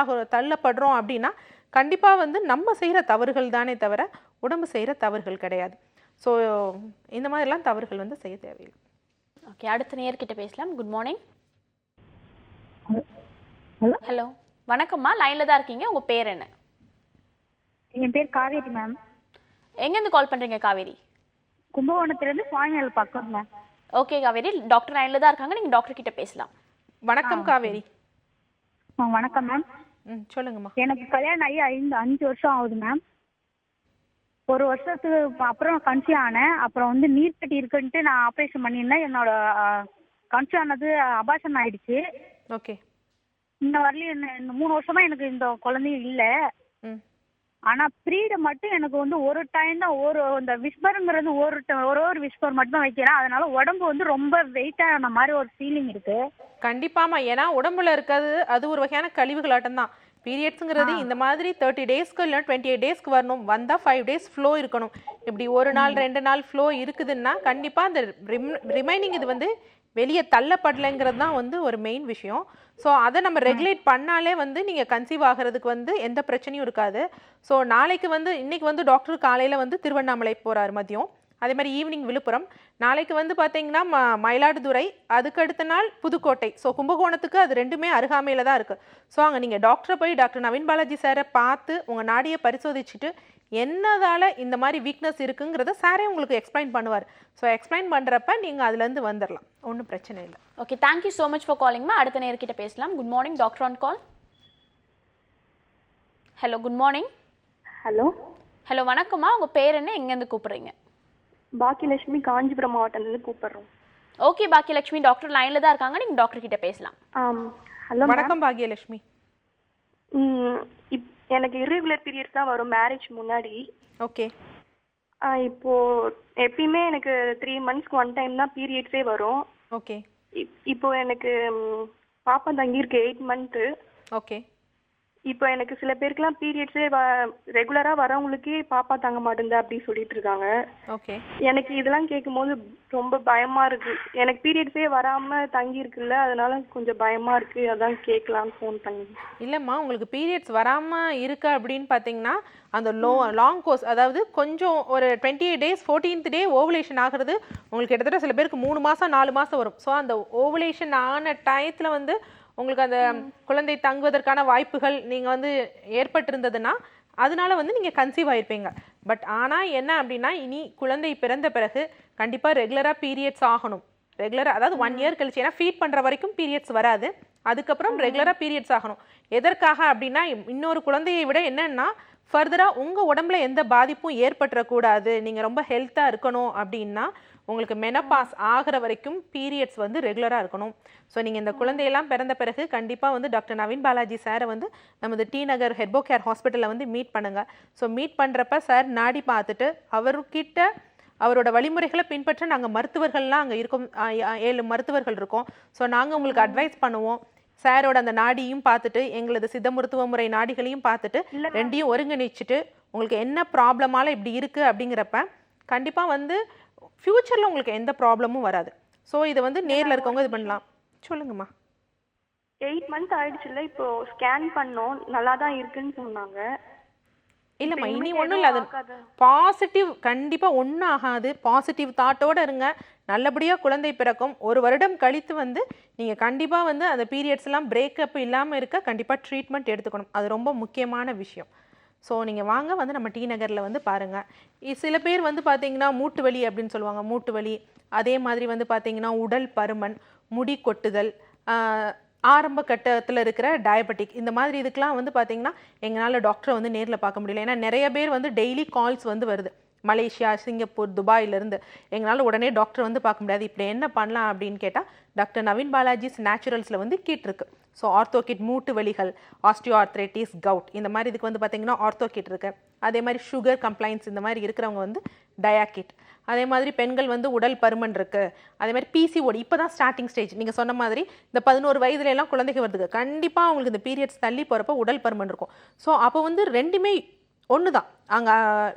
தள்ளப்படுறோம் அப்படின்னா கண்டிப்பாக வந்து நம்ம செய்கிற தவறுகள் தானே தவிர உடம்பு செய்கிற தவறுகள் கிடையாது. ஸோ இந்த மாதிரிலாம் தவறுகள் வந்து செய்ய தேவையில்லை. ஓகே, அடுத்த நேயர்கிட்ட பேசலாம். Good morning. ஹலோ, வணக்கம்மா, லைனில் தான் இருக்கீங்க. உங்கள் பேர் என்ன? என் பேர் காவேரி மேம். எங்கேருந்து கால் பண்ணுறீங்க காவேரி? கும்பகோணத்துலேருந்து சுவாமிநகர் பக்கம் மேம். ஓகே காவேரி, டாக்டர் லைனில் தான் இருக்காங்க, நீங்கள் டாக்டர் கிட்ட பேசலாம். வணக்கம் காவேரி. வணக்கம் மேம். சொல்லுங்கம்மா. எனக்கு கல்யாணம் ஆகி 5 வருஷம் ஆகுது மேம். 1 வருஷத்துக்கு அப்புறம் கன்சீவ் ஆனேன். அப்புறம் வந்து நீர்க்கட்டி இருக்குன்ட்டு நான் ஆப்ரேஷன் பண்ணியிருந்தேன். என்னோட கன்சீவ் ஆனது அபார்ஷன் ஆயிடுச்சு. ஓகே. இன்ன வரலையும் இந்த 3 வருஷமா எனக்கு இந்த குழந்தையும் இல்லை. ஆனா ப்ரீட மட்டும் எனக்கு வந்து ஒரு டைம் தான் இந்த விஸ்பருங்கிறது ஒரு விஸ்பர் மட்டும் தான் வைக்கிறேன். அதனால உடம்பு வந்து ரொம்ப வெயிட்டான மாதிரி ஒரு ஃபீலிங் இருக்கு. கண்டிப்பாமா, ஏன்னா உடம்புல இருக்காது அது ஒரு வகையான கழிவுகளாட்டம் தான். பீரியட்ஸுங்கிறது இந்த மாதிரி 30 டேஸ்க்கு இல்லை 28 டேஸ்க்கு வரணும். வந்தால் 5 டேஸ் ஃப்ளோ இருக்கணும். இப்படி 1 நாள் 2 நாள் ஃப்ளோ இருக்குதுன்னா கண்டிப்பாக அந்த ரிமைனிங் இது வந்து வெளியே தள்ளப்படலைங்கிறது தான் வந்து ஒரு மெயின் விஷயம். ஸோ அதை நம்ம ரெகுலேட் பண்ணாலே வந்து நீங்கள் கன்சீவ் ஆகிறதுக்கு வந்து எந்த பிரச்சனையும் இருக்காது. ஸோ நாளைக்கு வந்து இன்னைக்கு வந்து டாக்டர் காலையில் வந்து திருவண்ணாமலை போகிறார் மதியம், அதே மாதிரி ஈவினிங் விழுப்புரம், நாளைக்கு வந்து பார்த்தீங்கன்னா மயிலாடுதுறை, அதுக்கு அடுத்த நாள் புதுக்கோட்டை. ஸோ கும்பகோணத்துக்கு அது ரெண்டுமே அருகாமையில் தான் இருக்குது. ஸோ அங்கே நீங்கள் டாக்டரை போய் டாக்டர் நவீன் பாலாஜி சாரை பார்த்து உங்கள் நாடியை பரிசோதிச்சுட்டு என்னதால இந்த மாதிரி வீக்னஸ் இருக்குங்கிறத சாரே உங்களுக்கு எக்ஸ்பிளைன் பண்ணுவார். ஸோ எக்ஸ்பிளைன் பண்ணுறப்ப நீங்கள் அதுலேருந்து வந்துடலாம், ஒன்றும் பிரச்சனை இல்லை. Okay, thank you so much for காலிங்மா. அடுத்த நேர்கிட்ட பேசலாம். Good morning, doctor on call. Hello, good morning. Hello. Hello, வணக்கம்மா, உங்கள் பேர் என்ன, எங்கேருந்து கூப்பிட்றீங்க? பாக்கியலட்சுமி, காஞ்சிபுரம் மாவட்டத்துலேருந்து கூப்பிடுறோம். ஓகே பாக்கியலட்சுமி, டாக்டர் லைனில் தான் இருக்காங்க, நீங்கள் டாக்டர் கிட்ட பேசலாம். ஹலோ. வணக்கம் பாக்கியலட்சுமி. எனக்கு இர்ரெகுலர் பீரியட்ஸ் தான் வரும் மேரேஜ் முன்னாடி. ஓகே. இப்போ எப்பயுமே எனக்கு 3 மந்த்ஸ்க்கு 1 டைம் தான் பீரியட்ஸே வரும். ஓகே. இப்போ எனக்கு பாப்பா தங்கியிருக்கு 8 மந்த்து. ஓகே. இப்போ எனக்கு சில பேருக்குலாம் பீரியட்ஸே ரெகுலராக வரவங்களுக்கே பாப்பா தங்க மாட்டேங்குது அப்படி சொல்லிட்டு இருக்காங்க. ஓகே. எனக்கு இதெல்லாம் கேட்கும்போது ரொம்ப பயமா இருக்கு. எனக்கு பீரியட்ஸே வராம தங்கி இருக்குல்ல, அதனால கொஞ்சம் பயமா இருக்கு. அதான் கேட்கலான்னு ஃபோன் பண்ணி. இல்லைம்மா, உங்களுக்கு பீரியட்ஸ் வராமல் இருக்கு அப்படின்னு பார்த்தீங்கன்னா அந்த லாங் கோர்ஸ், அதாவது கொஞ்சம் ஒரு 28 டேஸ் 14th டே ஓவுலேஷன் ஆகிறது உங்களுக்கு கிட்டத்தட்ட சில பேருக்கு 3 மாதம் 4 மாதம் வரும். ஸோ அந்த ஓவுலேஷன் ஆன டயத்தில் வந்து உங்களுக்கு அந்த குழந்தை தங்குவதற்கான வாய்ப்புகள் நீங்கள் வந்து ஏற்பட்டிருந்ததுன்னா அதனால வந்து நீங்கள் கன்சீவ் ஆகிருப்பீங்க. பட் ஆனால் என்ன அப்படின்னா இனி குழந்தை பிறந்த பிறகு கண்டிப்பாக ரெகுலராக பீரியட்ஸ் ஆகணும். ரெகுலராக, அதாவது 1 இயர் கழிச்சு, ஏன்னா ஃபீட் பண்ணுற வரைக்கும் பீரியட்ஸ் வராது, அதுக்கப்புறம் ரெகுலராக பீரியட்ஸ் ஆகணும். எதற்காக அப்படின்னா இன்னொரு குழந்தையை விட என்னன்னா ஃபர்தராக உங்கள் உடம்புல எந்த பாதிப்பும் ஏற்பட்டுறக்கூடாது, நீங்கள் ரொம்ப ஹெல்த்தாக இருக்கணும் அப்படின்னா உங்களுக்கு மெனபாஸ் ஆகிற வரைக்கும் பீரியட்ஸ் வந்து ரெகுலராக இருக்கணும். ஸோ நீங்கள் இந்த குழந்தையெல்லாம் பிறந்த பிறகு கண்டிப்பாக வந்து டாக்டர் நவீன் பாலாஜி சாரை வந்து நமது டி நகர் ஹெர்போ கேர் ஹாஸ்பிட்டலில் வந்து மீட் பண்ணுங்கள். ஸோ மீட் பண்ணுறப்ப சார் நாடி பார்த்துட்டு அவர்கிட்ட அவரோட வழிமுறைகளை பின்பற்ற நாங்கள் மருத்துவர்கள்லாம் அங்கே இருக்கோம், 7 மருத்துவர்கள் இருக்கோம். ஸோ நாங்கள் உங்களுக்கு அட்வைஸ் பண்ணுவோம். சாரோட அந்த நாடியும் பார்த்துட்டு எங்களது சித்த மருத்துவ முறை நாடிகளையும் பார்த்துட்டு ரெண்டையும் ஒருங்கிணைச்சிட்டு உங்களுக்கு என்ன ப்ராப்ளமால இப்படி இருக்குது அப்படிங்கிறப்ப கண்டிப்பாக வந்து ஃப்யூச்சரில் உங்களுக்கு எந்த ப்ராப்ளமும் வராது. ஸோ இதை வந்து நேரில் இருக்கவங்க இது பண்ணலாம். சொல்லுங்கம்மா. 8 மந்த் ஆயிடுச்சுல்ல, இப்போ ஸ்கேன் பண்ணோம், நல்லா தான் இருக்குன்னு சொன்னாங்க. இல்லைம்மா, இனி ஒன்றும் இல்லை, அது பாசிட்டிவ், கண்டிப்பாக ஒன்றும் ஆகாது. பாசிட்டிவ் தாட்டோடு இருங்க, நல்லபடியாக குழந்தை பிறக்கும். 1 வருடம் கழித்து வந்து நீங்கள் கண்டிப்பாக வந்து அந்த பீரியட்ஸ்லாம் பிரேக்கப் இல்லாமல் இருக்க கண்டிப்பாக ட்ரீட்மெண்ட் எடுத்துக்கணும். அது ரொம்ப முக்கியமான விஷயம். ஸோ நீங்கள் வாங்க வந்து நம்ம டி நகரில் வந்து பாருங்கள். சில பேர் வந்து பார்த்தீங்கன்னா மூட்டு வலி அப்படின்னு சொல்லுவாங்க, மூட்டு வலி. அதே மாதிரி வந்து பார்த்தீங்கன்னா உடல் பருமன், முடி கொட்டுதல், ஆரம்ப கட்டத்தில் இருக்கிற டயபெட்டிக், இந்த மாதிரி இதுக்கெலாம் வந்து பார்த்தீங்கன்னா எங்களால் டாக்டரை வந்து நேரில் பார்க்க முடியல. ஏன்னா நிறைய பேர் வந்து டெய்லி கால்ஸ் வந்து வருது மலேசியா, சிங்கப்பூர், துபாயிலேருந்து. எங்களால் உடனே டாக்டர் வந்து பார்க்க முடியாது. இப்படி என்ன பண்ணலாம் அப்படின்னு கேட்டால் டாக்டர் நவீன் பாலாஜிஸ் நேச்சுரல்ஸில் வந்து கிட் இருக்குது. ஸோ ஆர்த்தோ கிட், மூட்டு வலிகள், ஆஸ்டியோ ஆர்த்ரைட்டிஸ், கவுட், இந்த மாதிரி இதுக்கு வந்து பார்த்தீங்கன்னா ஆர்த்தோ கிட் இருக்குது. அதே மாதிரி சுகர் கம்ப்ளைண்ட்ஸ் இந்த மாதிரி இருக்கிறவங்க வந்து டயா கிட். அதே மாதிரி பெண்கள் வந்து உடல் பருமன் இருக்குது. அதே மாதிரி பிசிஓடி இப்போ தான் ஸ்டார்டிங் ஸ்டேஜ். நீங்கள் சொன்ன மாதிரி இந்த 11 வயதுலலாம் குழந்தைக்கு வருதுக்கு கண்டிப்பாக அவங்களுக்கு இந்த பீரியட்ஸ் தள்ளி போகிறப்ப உடல் பருமன் இருக்கும். ஸோ அப்போ வந்து ரெண்டுமே ஒன்று தான், அங்கே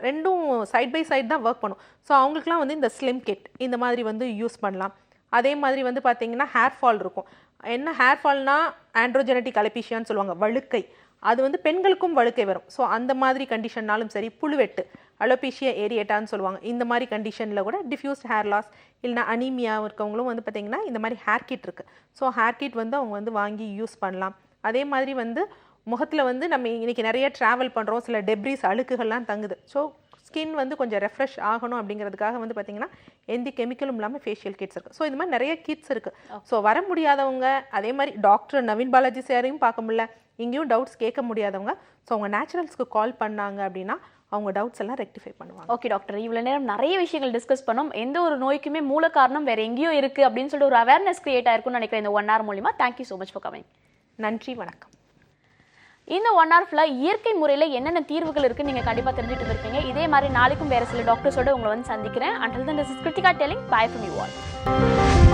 ரெண்டும் சைட் பை சைட் தான் ஒர்க் பண்ணும். ஸோ அவங்களுக்குலாம் வந்து இந்த ஸ்லிம் கிட் இந்த மாதிரி வந்து யூஸ் பண்ணலாம். அதே மாதிரி வந்து பார்த்தீங்கன்னா ஹேர் ஃபால் இருக்கும். என்ன ஹேர் ஃபால்னா ஆண்ட்ரோஜெனட்டிக் அலோபீஷியான்னு சொல்லுவாங்க, வழுக்கை. அது வந்து பெண்களுக்கும் வழுக்கை வரும். ஸோ அந்த மாதிரி கண்டிஷன்னாலும் சரி, புழுவெட்டு, அலோபீஷியா ஏரியேட்டான்னு சொல்லுவாங்க, இந்த மாதிரி கண்டிஷனில் கூட டிஃப்யூஸ்ட் ஹேர் லாஸ் இல்லைனா அனீமியா இருக்கவங்களும் வந்து பார்த்திங்கன்னா இந்த மாதிரி ஹேர் கிட் இருக்குது. ஸோ ஹேர் கிட் வந்து அவங்க வந்து வாங்கி யூஸ் பண்ணலாம். அதே மாதிரி வந்து முகத்தில் வந்து நம்ம இன்றைக்கி நிறைய ட்ராவல் பண்ணுறோம், சில டெப்ரிஸ் அழுக்குகள்லாம் தங்குது. ஸோ ஸ்கின் வந்து கொஞ்சம் ரெஃப்ரெஷ் ஆகணும் அப்படிங்கிறதுக்காக வந்து பார்த்திங்கன்னா எந்த கெமிக்கலும் இல்லாமல் ஃபேஷியல் கிட்ஸ் இருக்குது. ஸோ இந்த மாதிரி நிறைய கிட்ஸ் இருக்குது. ஸோ வர முடியாதவங்க, அதே மாதிரி டாக்டர் நவீன் பாலாஜி சாரையும் பார்க்க முடியல, இங்கேயும் டவுட்ஸ் கேட்க முடியாதவங்க, ஸோ அவங்க நேச்சுரல்ஸ்க்கு கால் பண்ணாங்க அப்படின்னா அவங்க டவுட்ஸ் எல்லாம் ரெக்டிஃபை பண்ணுவாங்க. ஓகே டாக்டர், இவ்வளோ நேரம் நிறைய விஷயங்கள் டிஸ்கஸ் பண்ணோம். எந்த ஒரு நோய்க்குமே மூல காரணம் வேறு எங்கேயோ இருக்குது அப்படின்னு சொல்லிட்டு ஒரு அவேர்னஸ் கிரியேட் ஆயிருக்கும்னு நினைக்கிறேன் இந்த 1 hour மூலிமா. Thank you so much for coming. நன்றி, வணக்கம். இந்த 1 hour ஃபுல்லாக இயற்கை முறையில் என்னென்ன தீர்வுகள் இருக்குன்னு நீங்கள் கண்டிப்பாக தெரிஞ்சுட்டு இருப்பீங்க. இதே மாதிரி நாளைக்கும் வேறு சில டாக்டர்ஸோட உங்களை வந்து சந்திக்கிறேன். Until then, this is Kritika telling bye from you all.